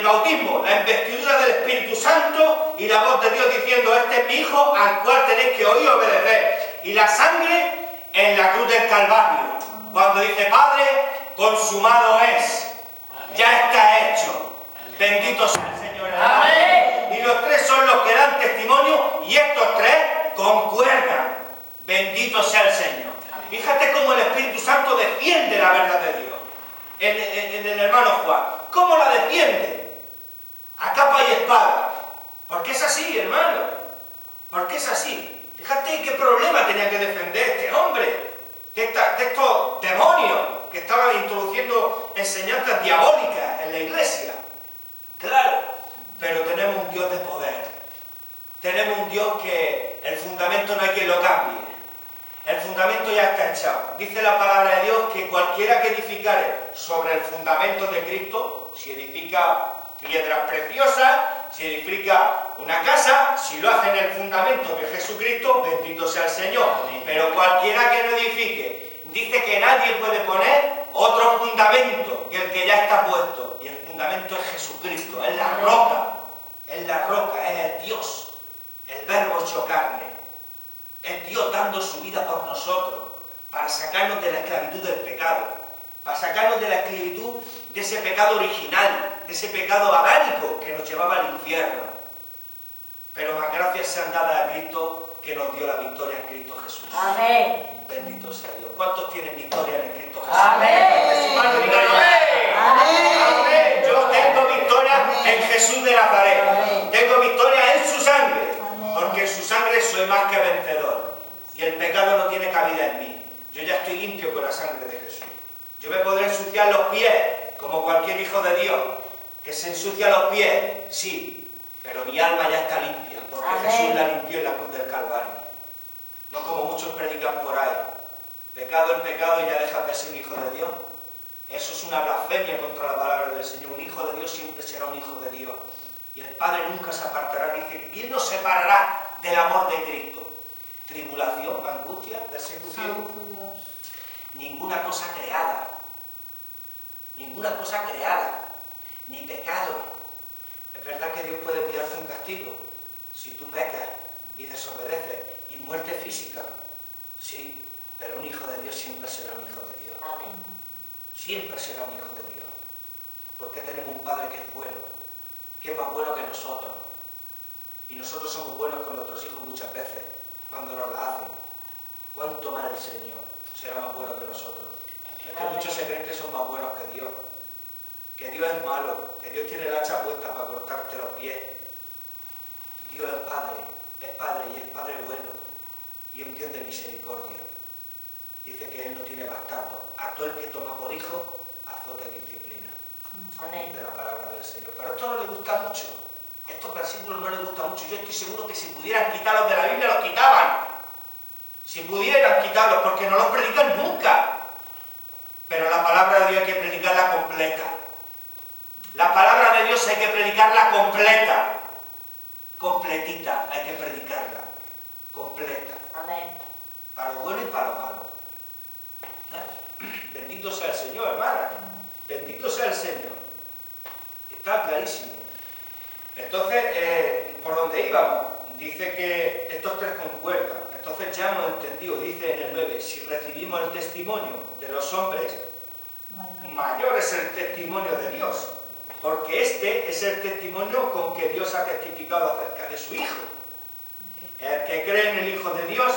bautismo, la investidura del Espíritu Santo y la voz de Dios diciendo: este es mi Hijo al cual tenéis que oír y obedecer. Y la sangre en la cruz del Calvario, cuando dice: Padre, consumado es, ya está hecho. Bendito sea el Señor. Amén. Y los tres son los que dan testimonio, y estos tres concuerdan. Bendito sea el Señor. Fíjate cómo el Espíritu Santo defiende la verdad de Dios en el hermano Juan. ¿Cómo la defiende? A capa y espada. Porque es así, hermano. Porque es así. Fíjate qué problema tenía que defender este hombre de estos demonios que estaban introduciendo enseñanzas diabólicas en la iglesia. Claro, pero tenemos un Dios de poder. Tenemos un Dios que el fundamento no hay quien lo cambie. El fundamento ya está echado. Dice la palabra de Dios que cualquiera que edificare sobre el fundamento de Cristo, si edifica piedras preciosas, si edifica una casa, si lo hace en el fundamento de Jesucristo, bendito sea el Señor. Pero cualquiera que no edifique, dice que nadie puede poner otro fundamento que el que ya está puesto. Y el fundamento es Jesucristo, es la roca, es el Dios, el Verbo hecho carne. Es Dios dando su vida por nosotros, para sacarnos de la esclavitud del pecado, para sacarnos de la esclavitud de ese pecado original, de ese pecado adánico que nos llevaba al infierno. Pero más gracias sean dadas a Cristo, que nos dio la victoria en Cristo Jesús. Amén. Bendito sea Dios. ¿Cuántos tienen victoria en Cristo Jesús? Amén. Amén. Yo tengo victoria en Jesús de Nazaret. Amén. Tengo victoria en su sangre. Porque en su sangre soy más que vencedor. Y el pecado no tiene cabida en mí. Yo ya estoy limpio con la sangre de Jesús. Yo me podré ensuciar los pies, como cualquier hijo de Dios, que se ensucia los pies, sí, pero mi alma ya está limpia, porque amén, Jesús la limpió en la cruz del Calvario. No como muchos predican por ahí. Pecado el pecado y ya dejas de ser un hijo de Dios. Eso es una blasfemia contra la palabra del Señor. Un hijo de Dios siempre será un hijo de Dios. Y el Padre nunca se apartará. Dice: ¿quién nos separará del amor de Cristo? Tribulación, angustia, persecución. Ninguna cosa creada. Ninguna cosa creada. Ni pecado. Es verdad que Dios puede enviarte un castigo si tú pecas y desobedeces, y muerte física. Sí, pero un hijo de Dios siempre será un hijo de Dios. Amén. Siempre será un hijo de Dios. Porque tenemos un Padre que es bueno, que es más bueno que nosotros. Y nosotros somos buenos con nuestros hijos muchas veces, cuando nos la hacen. ¿Cuánto más el Señor será más bueno que nosotros? Es que muchos se creen que son más buenos que Dios. Que Dios es malo, que Dios tiene el hacha puesta para cortarte los pies. Dios es Padre y es Padre bueno. Y es un Dios de misericordia. Dice que Él no tiene bastardo. A todo el que toma por hijo, azota y disciplina. Amén. De la palabra del Señor. Pero esto no le gusta mucho. Estos versículos no le gustan mucho. Yo estoy seguro que si pudieran quitarlos de la Biblia, los quitaban. Si pudieran quitarlos, porque no los predican nunca. Pero la palabra de Dios hay que predicarla completa. La palabra de Dios hay que predicarla completa. Completita hay que predicarla. Completa. Amén. Para lo bueno y para lo malo. Bendito sea el Señor, hermana. Bendito sea el Señor. Está clarísimo. Entonces, ¿por dónde íbamos? Dice que estos tres concuerdan. Entonces ya hemos entendido, dice en el 9, si recibimos el testimonio de los hombres, mayor es el testimonio de Dios. Porque este es el testimonio con que Dios ha testificado acerca de su Hijo. El que cree en el Hijo de Dios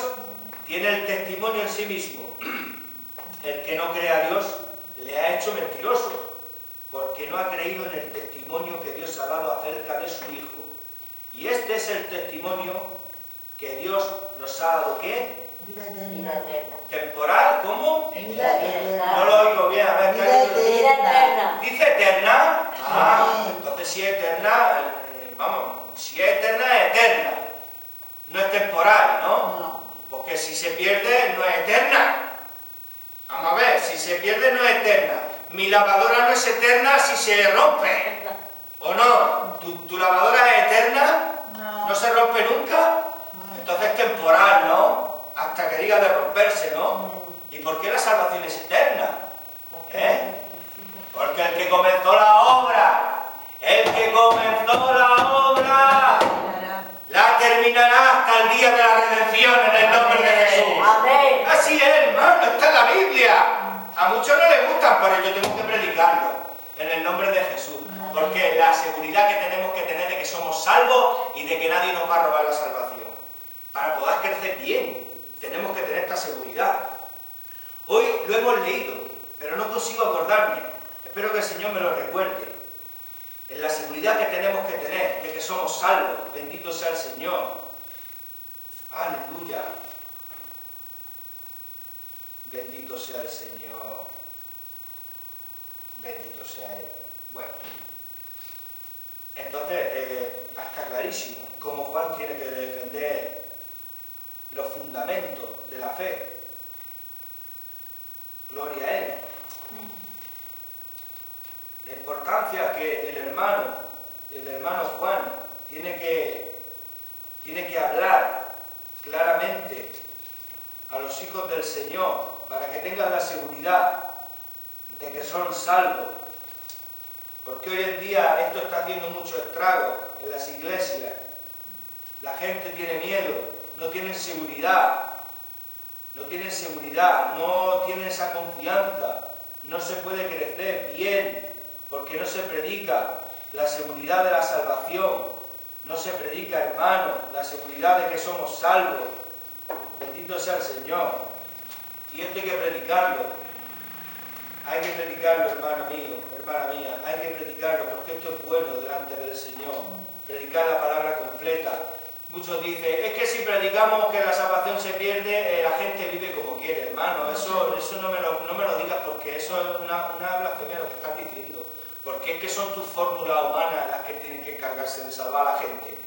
tiene el testimonio en sí mismo. El que no cree a Dios le ha hecho mentiroso, porque no ha creído en el testimonio que Dios ha dado acerca de su Hijo. Y este es el testimonio que Dios nos ha dado, ¿qué? Vida Vida eterna. eterna. Temporal, ¿cómo? Vida eterna. No lo oigo bien, a ver, ¿qué Vida ha dicho? Vida eterna. ¿Dice eterna? Ah, Sí. entonces si es eterna, vamos, si es eterna, es eterna. No es temporal, ¿no? No. Porque si se pierde, no es eterna. Vamos a ver, si se pierde, no es eterna. Mi lavadora no es eterna si se rompe. ¿O no? ¿Tu lavadora es eterna? No. ¿No se rompe nunca? Entonces es temporal, ¿no? Hasta que diga de romperse, ¿no? ¿Y por qué la salvación es eterna? ¿Eh? Porque el que comenzó la obra, la terminará hasta el día de la redención en el nombre de Jesús. Amén. Así es, hermano, está en la Biblia. A muchos no les gustan, pero yo tengo que predicarlo en el nombre de Jesús. Porque la seguridad que tenemos que tener de que somos salvos y de que nadie nos va a robar la salvación. Para poder crecer bien, tenemos que tener esta seguridad. Hoy lo hemos leído, pero no consigo acordarme. Espero que el Señor me lo recuerde. En la seguridad que tenemos que tener de que somos salvos. Bendito sea el Señor. Aleluya. Bendito sea el Señor. Bendito sea Él. Bueno. Entonces, está clarísimo cómo Juan tiene que defender los fundamentos de la fe. Gloria a Él. La importancia que el hermano Juan, tiene que hablar claramente a los hijos del Señor para que tengan la seguridad de que son salvos. Porque hoy en día esto está haciendo mucho estrago en las iglesias. La gente tiene miedo, no tienen seguridad, no tienen esa confianza, no se puede crecer bien, porque no se predica la seguridad de la salvación, no se predica, hermano, la seguridad de que somos salvos. Bendito sea el Señor. Y esto hay que predicarlo. Hay que predicarlo, hermano mío, hermana mía, hay que predicarlo porque esto es bueno delante del Señor. Predicar la palabra completa. Muchos dicen, es que si predicamos que la salvación se pierde, la gente vive como quiere, hermano. Eso no me lo digas porque eso es una blasfemia lo que estás diciendo. Porque es que son tus fórmulas humanas las que tienen que encargarse de salvar a la gente.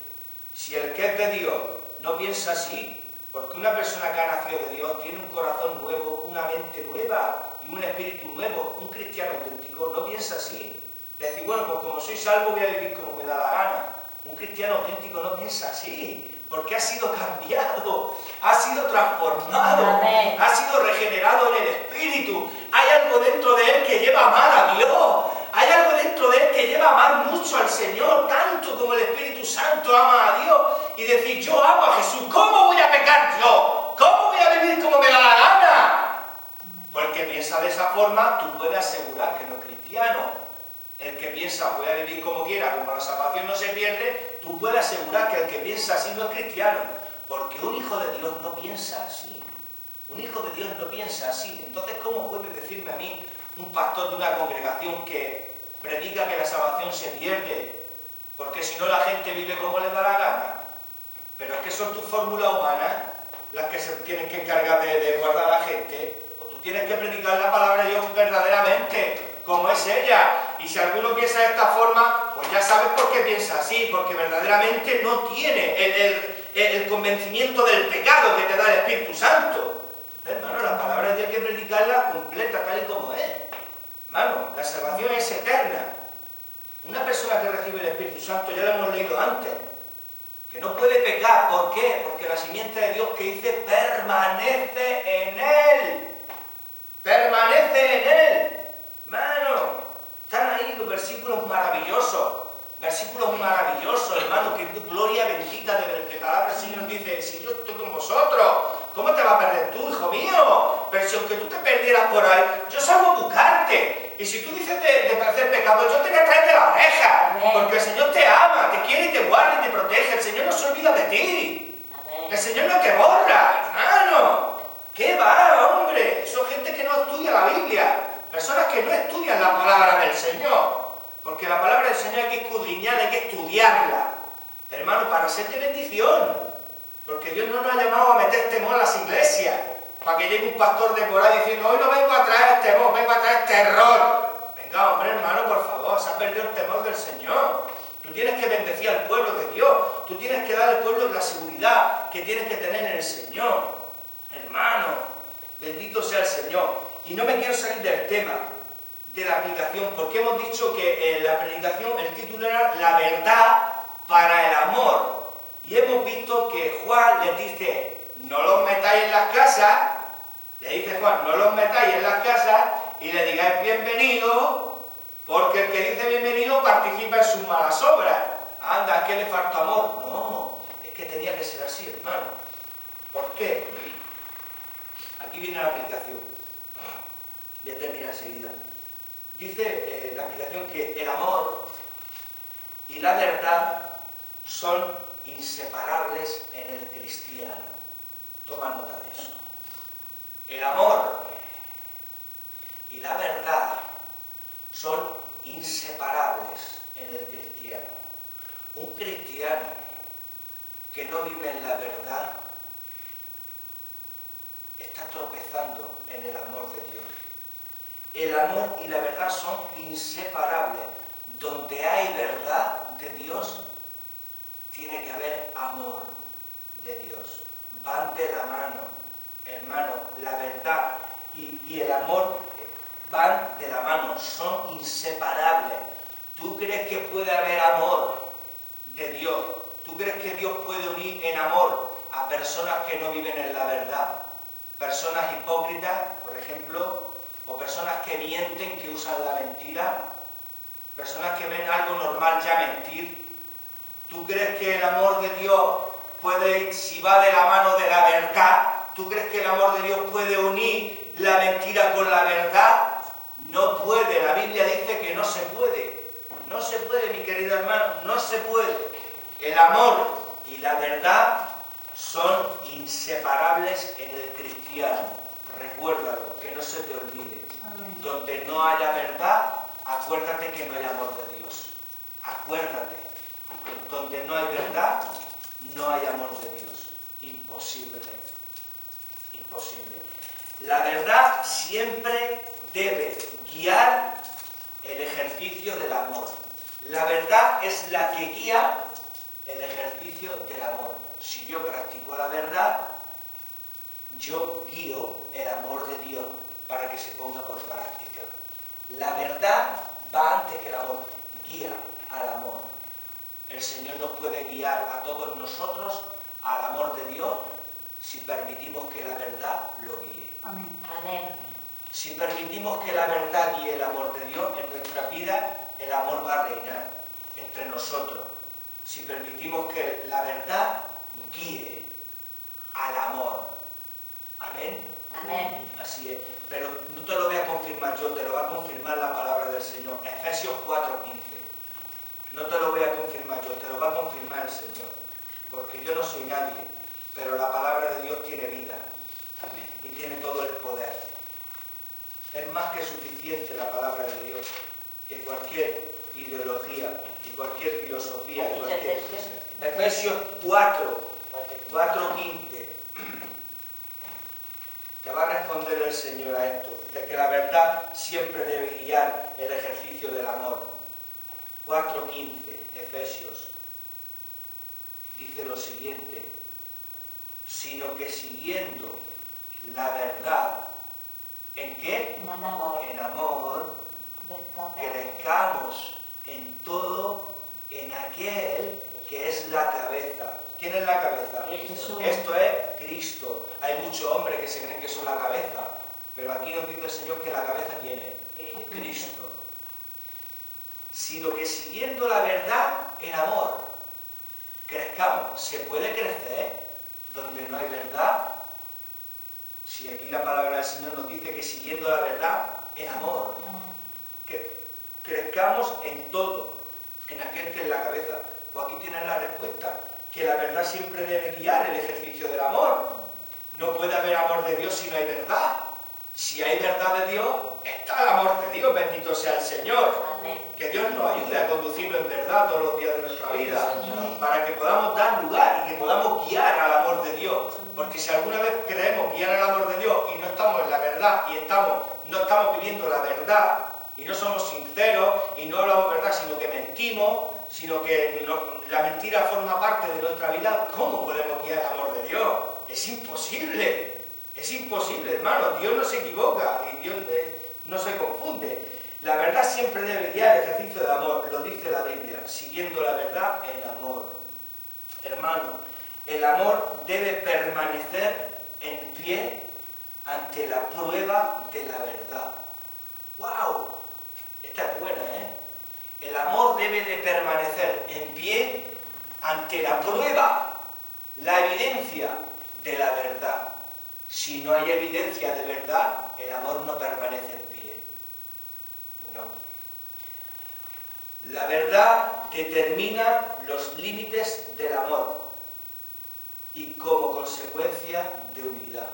Si el que es de Dios no piensa así, porque una persona que ha nacido de Dios tiene un corazón nuevo, una mente nueva y un espíritu nuevo, un cristiano auténtico no piensa así. Decir, bueno, pues como soy salvo voy a vivir como me da la gana. Un cristiano auténtico no piensa así, porque ha sido cambiado, ha sido transformado, Amén. ha sido regenerado en el espíritu. Hay algo dentro de él que lleva a amar a Dios. Hay algo dentro de él que lleva a amar mucho al Señor, tanto como el Espíritu Santo ama a Dios. Y decir, yo amo a Jesús, ¿cómo voy a pecar yo? ¿Cómo voy a vivir como me da la gana? Porque piensa de esa forma, tú puedes asegurar que no es cristiano. El que piensa, voy a vivir como quiera, como la salvación no se pierde, tú puedes asegurar que el que piensa así no es cristiano. Porque un hijo de Dios no piensa así. Un hijo de Dios no piensa así. Entonces, ¿cómo puede decirme a mí un pastor de una congregación que predica que la salvación se pierde? Porque si no la gente vive como les da la gana. Pero es que son tus fórmulas humanas las que se tienen que encargar de guardar a la gente. O tú tienes que predicar la palabra de Dios verdaderamente, como es ella. Y si alguno piensa de esta forma, pues ya sabes por qué piensa así, porque verdaderamente no tiene el convencimiento del pecado que te da el Espíritu Santo. Entonces, hermano, la palabra de Dios hay que predicarla completa, tal y como es. Hermano, la salvación es eterna. Una persona que recibe el Espíritu Santo, ya lo hemos leído antes, que no puede pecar. ¿Por qué? Porque la simiente de Dios que dice permanece en él. Permanece en él. Hermano, están ahí los versículos maravillosos. Versículos maravillosos, hermano, que gloria bendita de palabra el Señor dice, si yo estoy con vosotros, ¿cómo te vas a perder tú, hijo mío? Pero si aunque tú te perdieras por ahí, yo salgo a buscarte. Y si tú dices de hacer pecado, yo te voy a traer de la oreja. Amén. Porque el Señor te ama, te quiere y te guarda y te protege. El Señor no se olvida de ti. Amén. El Señor no te borra, hermano. ¿Qué va, hombre? Son gente que no estudia la Biblia. Personas que no estudian la palabra del Señor. Porque la palabra del Señor hay que escudriñarla, hay que estudiarla. Hermano, para ser de bendición. Porque Dios no nos ha llamado a meter temor a las iglesias, para que llegue un pastor de por ahí diciendo, hoy no vengo a traer temor, vengo a traer terror. Venga, hombre, hermano, por favor, se ha perdido el temor del Señor. Tú tienes que bendecir al pueblo de Dios, tú tienes que dar al pueblo la seguridad que tienes que tener en el Señor. Hermano, bendito sea el Señor. Y no me quiero salir del tema de la aplicación, porque hemos dicho que en la predicación el título era La verdad para el amor. Y hemos visto que Juan les dice, no los metáis en las casas, le dice Juan, no los metáis en las casas y le digáis bienvenido, porque el que dice bienvenido participa en sus malas obras. Anda, ¿es que le falta amor? No, es que tenía que ser así, hermano. ¿Por qué? Aquí viene la aplicación. Voy a terminar enseguida. Dice la aplicación que el amor y la verdad son inseparables en el cristiano. Toma nota de eso. El amor y la verdad son inseparables en el cristiano. Un cristiano que no vive en la verdad está tropezando en el amor de Dios. El amor y la verdad son inseparables. Donde hay verdad de Dios, tiene que haber amor de Dios. Van de la mano, hermano. La verdad y el amor van de la mano, son inseparables. ¿Tú crees que puede haber amor de Dios? ¿Tú crees que Dios puede unir en amor a personas que no viven en la verdad? Personas hipócritas, por ejemplo, o personas que mienten, que usan la mentira, personas que ven algo normal ya mentir. ¿Tú crees que el amor de Dios puede ir, si va de la mano de la verdad, tú crees que el amor de Dios puede unir la mentira con la verdad? No puede, la Biblia dice que no se puede. No se puede, mi querido hermano, no se puede. El amor y la verdad son inseparables en el cristiano. Recuérdalo, que no se te olvide. Amén. Donde no haya verdad, acuérdate que no hay amor de Dios. Acuérdate. Donde no hay verdad, no hay amor de Dios. Imposible. Imposible. La verdad siempre debe guiar el ejercicio del amor. La verdad es la que guía el ejercicio del amor. Si yo practico la verdad, yo guío el amor de Dios para que se ponga por práctica. La verdad va antes que el amor, guía al amor. El Señor nos puede guiar a todos nosotros al amor de Dios si permitimos que la verdad lo guíe. Amén. Amén. Si permitimos que la verdad guíe el amor de Dios en nuestra vida, el amor va a reinar entre nosotros. Si permitimos que la verdad guíe al amor. Amén. Amén. Así es. Pero no te lo voy a confirmar yo, te lo va a confirmar la palabra del Señor. Efesios 4:15. No te lo voy a confirmar yo, te lo va a confirmar el Señor. Porque yo no soy nadie, pero la palabra de Dios tiene vida. Amén. Y tiene todo el poder. Es más que suficiente la palabra de Dios que cualquier ideología y cualquier filosofía. Y cualquier... Efesios 4:15. Te va a responder el Señor a esto, de que la verdad siempre debe guiar el ejercicio del amor. 4:15, Efesios, dice lo siguiente: sino que siguiendo la verdad, ¿en qué? En amor. En amor, crezcamos en todo en aquel que es la cabeza. ¿Quién es la cabeza? Jesús. Esto es Cristo. Hay muchos hombres que se creen que son la cabeza, pero aquí nos dice el Señor que la cabeza, ¿quién es? Cristo. Sino que siguiendo la verdad en amor, crezcamos. ¿Se puede crecer donde no hay verdad? Si aquí la palabra del Señor nos dice que siguiendo la verdad en amor, que crezcamos en todo, en aquel que es la cabeza. Pues aquí tienes la respuesta, que la verdad siempre debe guiar el ejercicio del amor. No puede haber amor de Dios si no hay verdad. Si hay verdad de Dios, está el amor de Dios, bendito sea el Señor. Amén. Que Dios nos ayude a conducirlo en verdad todos los días de nuestra vida, para que podamos dar lugar y que podamos guiar al amor y no hablamos verdad, sino que mentimos, sino que la mentira forma parte de nuestra vida, ¿cómo podemos guiar el amor de Dios? Es imposible, hermano. Dios no se equivoca y Dios no se confunde. La verdad siempre debe guiar el ejercicio del amor, lo dice la Biblia, siguiendo la verdad en amor. Hermano, el amor debe permanecer en pie ante la prueba de la verdad. ¡Wow! Esta es buena, ¿eh? El amor debe de permanecer en pie ante la prueba, la evidencia de la verdad. Si no hay evidencia de verdad, el amor no permanece en pie. No. La verdad determina los límites del amor y como consecuencia de unidad.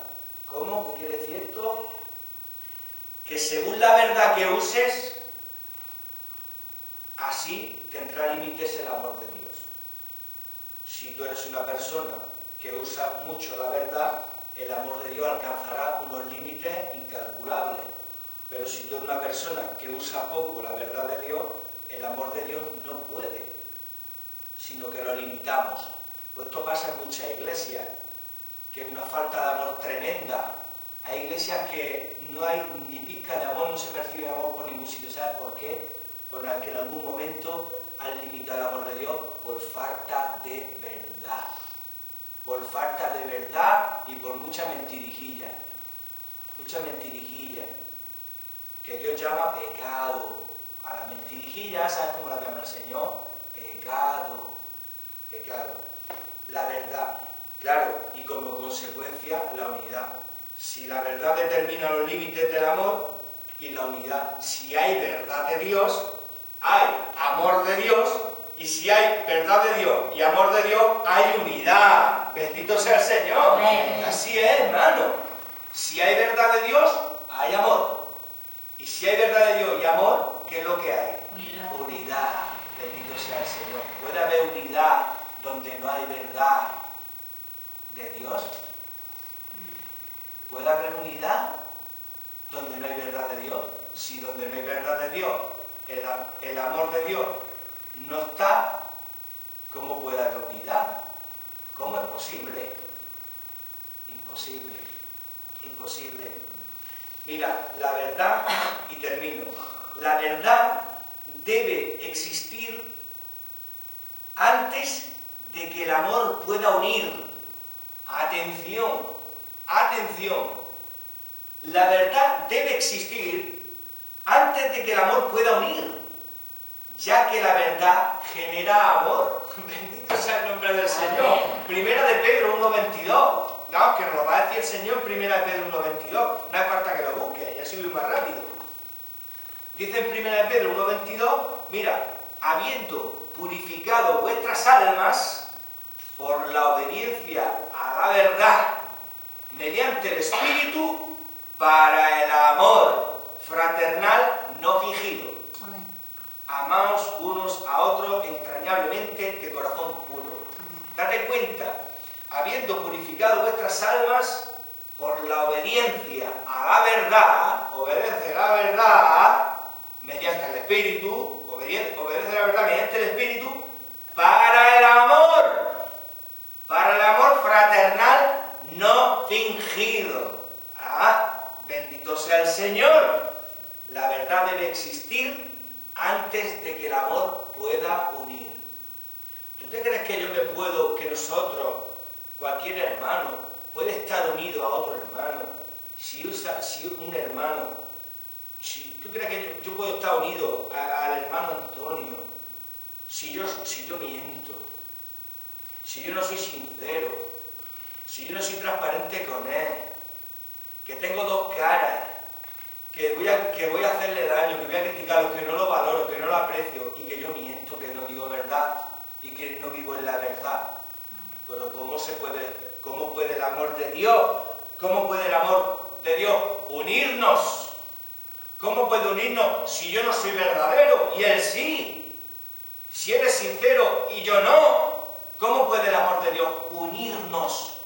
¿Cómo? ¿Qué quiere decir esto? Que según la verdad que uses, así tendrá límites el amor de Dios. Si tú eres una persona que usa mucho la verdad, el amor de Dios alcanzará unos límites incalculables. Pero si tú eres una persona que usa poco la verdad de Dios, el amor de Dios no puede, sino que lo limitamos. Pues esto pasa en muchas iglesias, que es una falta de amor tremenda. Hay iglesias que no hay ni pizca de amor, no se percibe amor por ningún sitio. ¿Sabes por qué? Porque en algún momento han limitado el amor de Dios por falta de verdad. Por falta de verdad y por mucha mentirijilla. Mucha mentirijilla. Que Dios llama pecado. A la mentirijilla, ¿sabes cómo la llama el Señor? Pecado. Pecado. La verdad. Claro, y como consecuencia, la unidad. Si la verdad determina los límites del amor y la unidad, si hay verdad de Dios, hay amor de Dios, y si hay verdad de Dios y amor de Dios, hay unidad. Bendito sea el Señor. Amén. Así es, hermano. Si hay verdad de Dios, hay amor. Y si hay verdad de Dios y amor, ¿qué es lo que hay? Unidad. Unidad. Bendito sea el Señor. ¿Puede haber unidad donde no hay verdad de Dios? ¿Puede haber unidad donde no hay verdad de Dios? Si donde no hay verdad de Dios, el amor de Dios no está, ¿cómo puede haber unidad? ¿Cómo es posible? Imposible. Imposible. Mira, la verdad, y termino, la verdad debe existir antes de que el amor pueda unir. Atención, atención, la verdad debe existir antes de que el amor pueda unir, ya que la verdad genera amor. Bendito sea el nombre del Señor. Primera de Pedro 1:22. Claro, que nos lo va a decir el Señor en Primera de Pedro 1:22. No hace falta que lo busque, ya así voy más rápido. Dice en Primera de Pedro 1:22, mira, habiendo purificado vuestras almas por la obediencia a la verdad, mediante el Espíritu, para el amor fraternal no fingido. Amén. Amaos unos a otros entrañablemente de corazón puro. Date cuenta, habiendo purificado vuestras almas por la obediencia a la verdad, obedece la verdad mediante el Espíritu, obedece la verdad mediante el Espíritu, para el amor fraternal no fingido. Bendito sea el Señor. La verdad debe existir antes de que el amor pueda unir. ¿Tú te crees que nosotros, cualquier hermano, puede estar unido a otro hermano? Si un hermano, si tú crees que yo puedo estar unido al hermano Antonio, si yo miento, si yo no soy sincero, si yo no soy transparente con él, que tengo dos caras, que voy a hacerle daño, que voy a criticarlo, que no lo valoro, que no lo aprecio, y que yo miento, que no digo verdad, y que no vivo en la verdad? Pero ¿cómo puede el amor de Dios? ¿Cómo puede el amor de Dios unirnos? ¿Cómo puede unirnos si yo no soy verdadero y él sí? Si él es sincero y yo no. ¿Cómo puede el amor de Dios unirnos?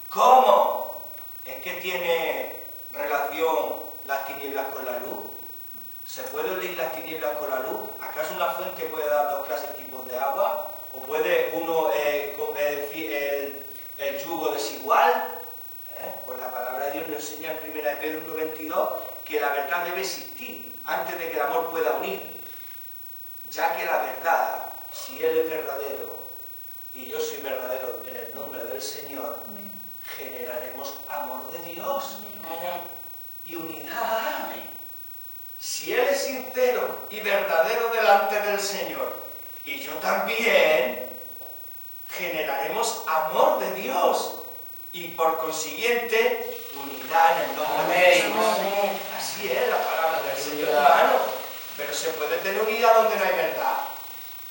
¿Cómo? ¿Es que tiene relación las tinieblas con la luz? ¿Se puede unir las tinieblas con la luz? unir, ya que la verdad, si Él es verdadero y yo soy verdadero en el nombre del Señor, generaremos amor de Dios y unidad. Si Él es sincero y verdadero delante del Señor y yo también, generaremos amor de Dios y por consiguiente unidad en el nombre de Jesús. Así es la palabra del Señor, hermano. Pero se puede tener unidad donde no hay verdad,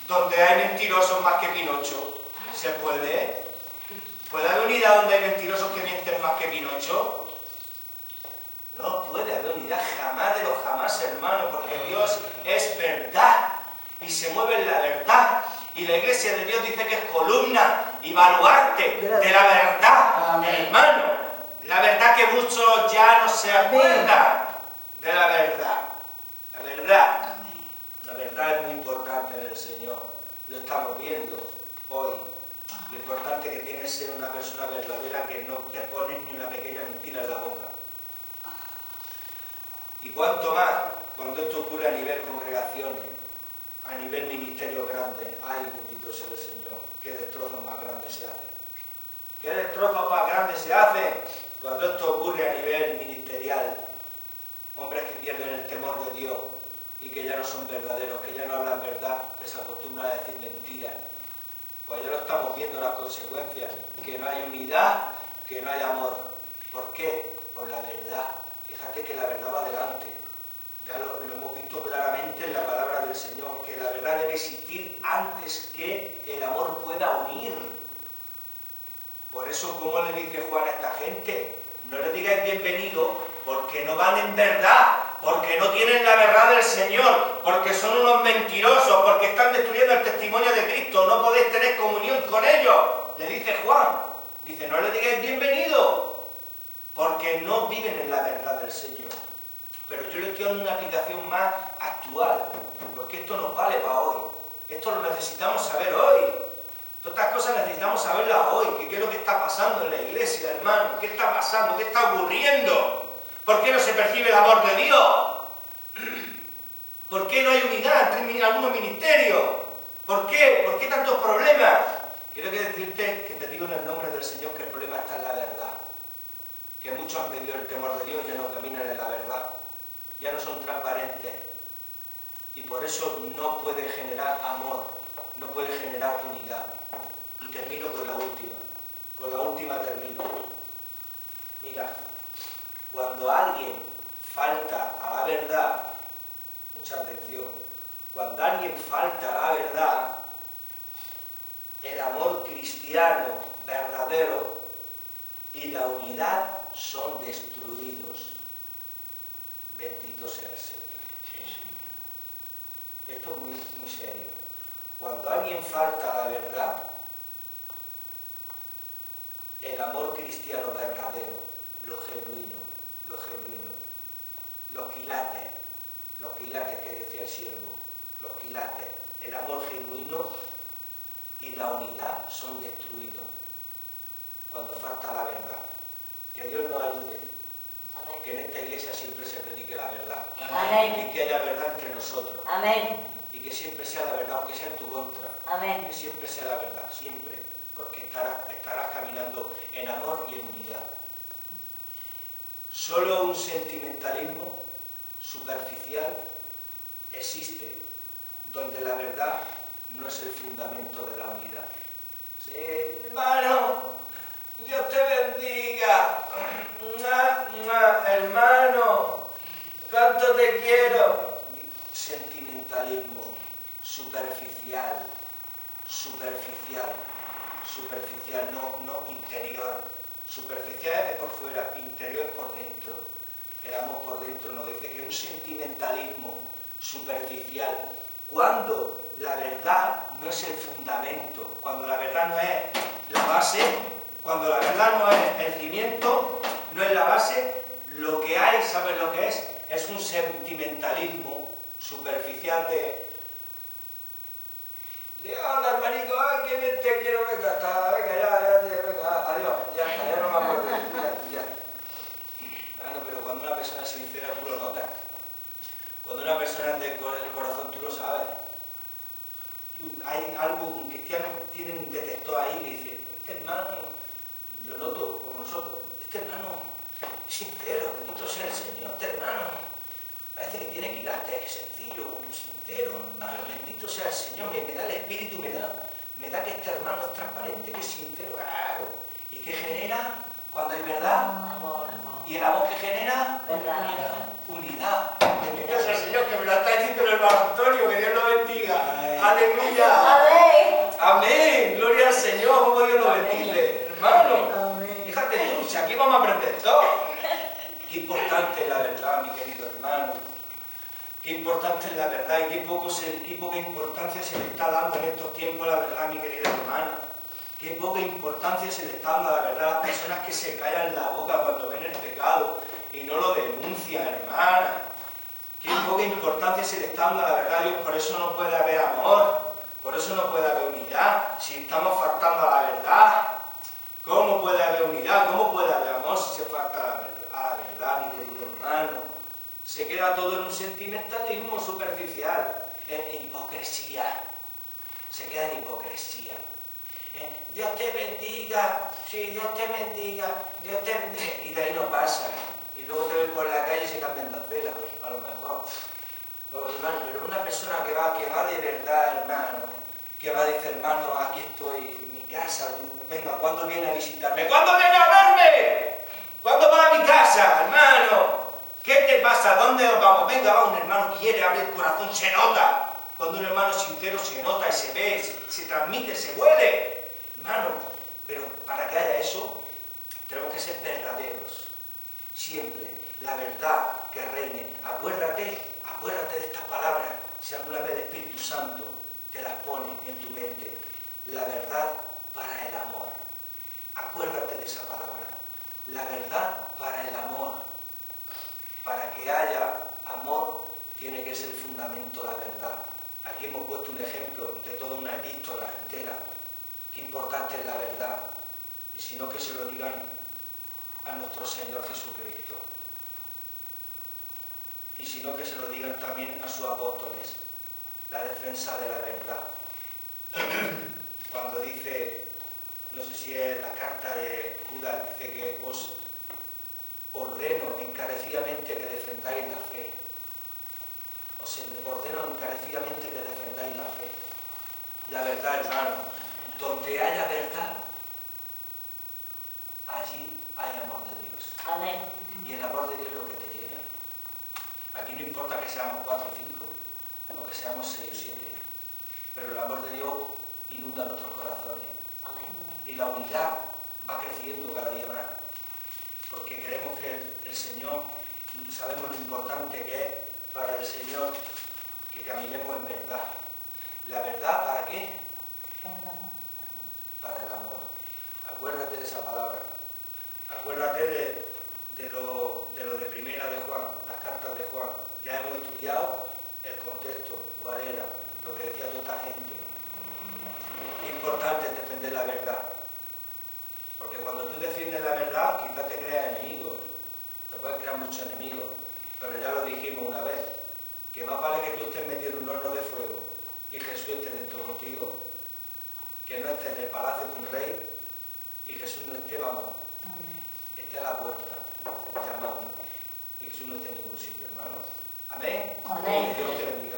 donde hay mentirosos más que Pinocho. ¿Se puede? ¿Puede haber unidad donde hay mentirosos que mienten más que Pinocho? No puede haber unidad jamás de los jamás, hermano, porque Dios es verdad y se mueve en la verdad. Y la iglesia de Dios dice que es columna y baluarte de la verdad, hermano. La verdad que muchos ya no se acuerdan de la verdad. La verdad. La verdad es muy importante en el Señor. Lo estamos viendo hoy. Lo importante que tiene es ser una persona verdadera que no te pones ni una pequeña mentira en la boca. Y cuanto más cuando esto ocurre a nivel congregaciones, a nivel ministerio grande. Ay, bendito sea el Señor, qué destrozos más grandes se hacen. ¿Qué destrozos más grandes se hacen cuando esto ocurre a nivel ministerial? Hombres que pierden el temor de Dios y que ya no son verdaderos, que ya no hablan verdad, que se acostumbran a decir mentiras. Pues ya lo estamos viendo las consecuencias, que no hay unidad, que no hay amor. ¿Por qué? Por la verdad. Fíjate que la verdad va adelante. Ya lo hemos visto claramente en la palabra del Señor, que la verdad debe existir antes que el amor pueda unir. Por eso, ¿cómo le dice Juan a esta gente? No le digáis bienvenido porque no van en verdad, porque no tienen la verdad del Señor, porque son unos mentirosos, porque están destruyendo el testimonio de Cristo, no podéis tener comunión con ellos. Le dice Juan, dice, no le digáis bienvenido, porque no viven en la verdad del Señor. Pero yo le estoy dando una aplicación más actual, porque esto nos vale para hoy. Esto lo necesitamos saber hoy. Todas estas cosas necesitamos saberlas hoy. ¿Qué es lo que está pasando en la iglesia, hermano? ¿Qué está pasando? ¿Qué está ocurriendo? ¿Por qué no se percibe el amor de Dios? ¿Por qué no hay unidad entre algunos ministerios? ¿Por qué? ¿Por qué tantos problemas? Quiero decirte que te digo en el nombre del Señor que el problema está en la verdad. Que muchos han perdido el temor de Dios y ya no caminan en la verdad. Ya no son transparentes y por eso no puede generar amor, no puede generar unidad. Y termino con la última termino. Mira, cuando alguien falta a la verdad, mucha atención, cuando alguien falta a la verdad, el amor cristiano verdadero y la unidad son destruidos. Bendito sea el Señor. Esto es muy, muy serio. Cuando alguien falta a la verdad, el amor cristiano verdadero, lo genuino, los quilates que decía el siervo, los quilates, el amor genuino y la unidad son destruidos cuando falta la verdad. Que Dios nos ayude. Amén. Que en esta iglesia siempre se predique la verdad. Amén. Y que haya verdad entre nosotros. Amén. Y que siempre sea la verdad, aunque sea en tu contra. Amén. Que siempre sea la verdad, siempre. Porque estarás caminando en amor y en unidad. Solo un sentimentalismo superficial existe, donde la verdad no es el fundamento de la unidad. Sí, hermano, Dios te bendiga. Hermano, cuánto te quiero. Sentimentalismo superficial, no interior. Superficial es por fuera, interior es por dentro. El amor por dentro nos dice que es un sentimentalismo superficial. Cuando la verdad no es el fundamento, cuando la verdad no es la base, cuando la verdad no es el cimiento, no es la base, lo que hay, ¿sabes lo que es? Es un sentimentalismo superficial de hola hermanito, ay, qué bien te quiero, venga, venga, adiós, ya está, ya no me acuerdo, ya. Bueno, pero cuando una persona es sincera, tú lo notas. Cuando una persona es de hay algo, un cristiano tiene un detector ahí que dice, este hermano, lo noto como nosotros, este hermano es sincero, bendito sea el Señor, este hermano parece que tiene quilate, es sencillo, sincero, hermano, bendito sea el Señor, me da el espíritu, me da que este hermano es transparente, que es sincero, claro, y que genera, cuando hay verdad, Amor. y el amor que genera, Verdad. unidad. Bendito sea el Señor, que me lo está diciendo el hermano Antonio, que Dios lo bendiga. Aleluya. Amén. Amén. Gloria al Señor, como Dios lo bendice. Hermano, Amén. fíjate tú, si aquí vamos a aprender todo. Qué importante es la verdad, mi querido hermano. Qué importante es la verdad y qué poca importancia se le está dando en estos tiempos a la verdad, mi querida hermana. Qué poca importancia se le está dando a la verdad a las personas que se callan la boca cuando ven el pecado y no lo denuncian, hermana. Qué poca importancia se le está dando a la verdad a Dios, por eso no puede haber amor, por eso no puede haber unidad, si estamos faltando a la verdad. ¿Cómo puede haber unidad? ¿Cómo puede haber amor si se falta a la verdad, mi querido hermano? Se queda todo en un sentimentalismo superficial, en hipocresía. Se queda en hipocresía. Dios te bendiga, sí, Dios te bendiga, Dios te bendiga. Y de ahí no pasa. Y luego te ven por la calle y se cambian las velas, a lo mejor. Pero una persona que va de verdad, hermano, que va a decir, hermano, aquí estoy en mi casa, venga, ¿cuándo viene a visitarme? ¿Cuándo viene a verme? ¿Cuándo va a mi casa, hermano? ¿Qué te pasa? ¿Dónde nos vamos? Venga, va, un hermano quiere abrir el corazón, se nota. Cuando un hermano es sincero se nota y se ve, se transmite, se huele. Hermano, pero para que haya eso, tenemos que ser verdaderos. Siempre, la verdad que reine. Acuérdate de estas palabras, si alguna vez el Espíritu Santo te las pone en tu mente. La verdad para el amor. Acuérdate de esa palabra. La verdad para el amor. Para que haya amor, tiene que ser fundamento la verdad. Aquí hemos puesto un ejemplo de toda una epístola entera. Qué importante es la verdad. Y si no, que se lo digan a nuestro Señor Jesucristo. Y si no, que se lo digan también a sus apóstoles. La defensa de la verdad. Cuando dice, no sé si es la carta de Judas, dice que os ordeno encarecidamente que defendáis la fe. Os ordeno encarecidamente que defendáis la fe. La verdad, hermano, donde haya verdad, allí hay amor de Dios. Amén. Y el amor de Dios es lo que te llena. Aquí no importa que seamos 4 o 5, o que seamos 6 o 7, pero el amor de Dios inunda nuestros corazones. Amén. Y la unidad va creciendo cada día más, porque queremos que el Señor, sabemos lo importante que es para el Señor que caminemos en verdad. ¿La verdad para qué? Para el amor. Para el amor. Acuérdate de esa palabra. Acuérdate de lo de primera de Juan, las cartas de Juan. Ya hemos estudiado el contexto, cuál era, lo que decía toda esta gente. Es importante defender la verdad. Porque cuando tú defiendes la verdad, quizás te creas enemigos. Te puedes crear muchos enemigos. Pero ya lo dijimos una vez, que más vale que tú estés metido en un horno de fuego y Jesús esté dentro contigo, que no esté en el palacio de un rey y Jesús no esté, vamos, esté a la puerta, llamando, y Jesús no esté en ningún sitio, hermano. Amén. Amén. Que Dios te bendiga.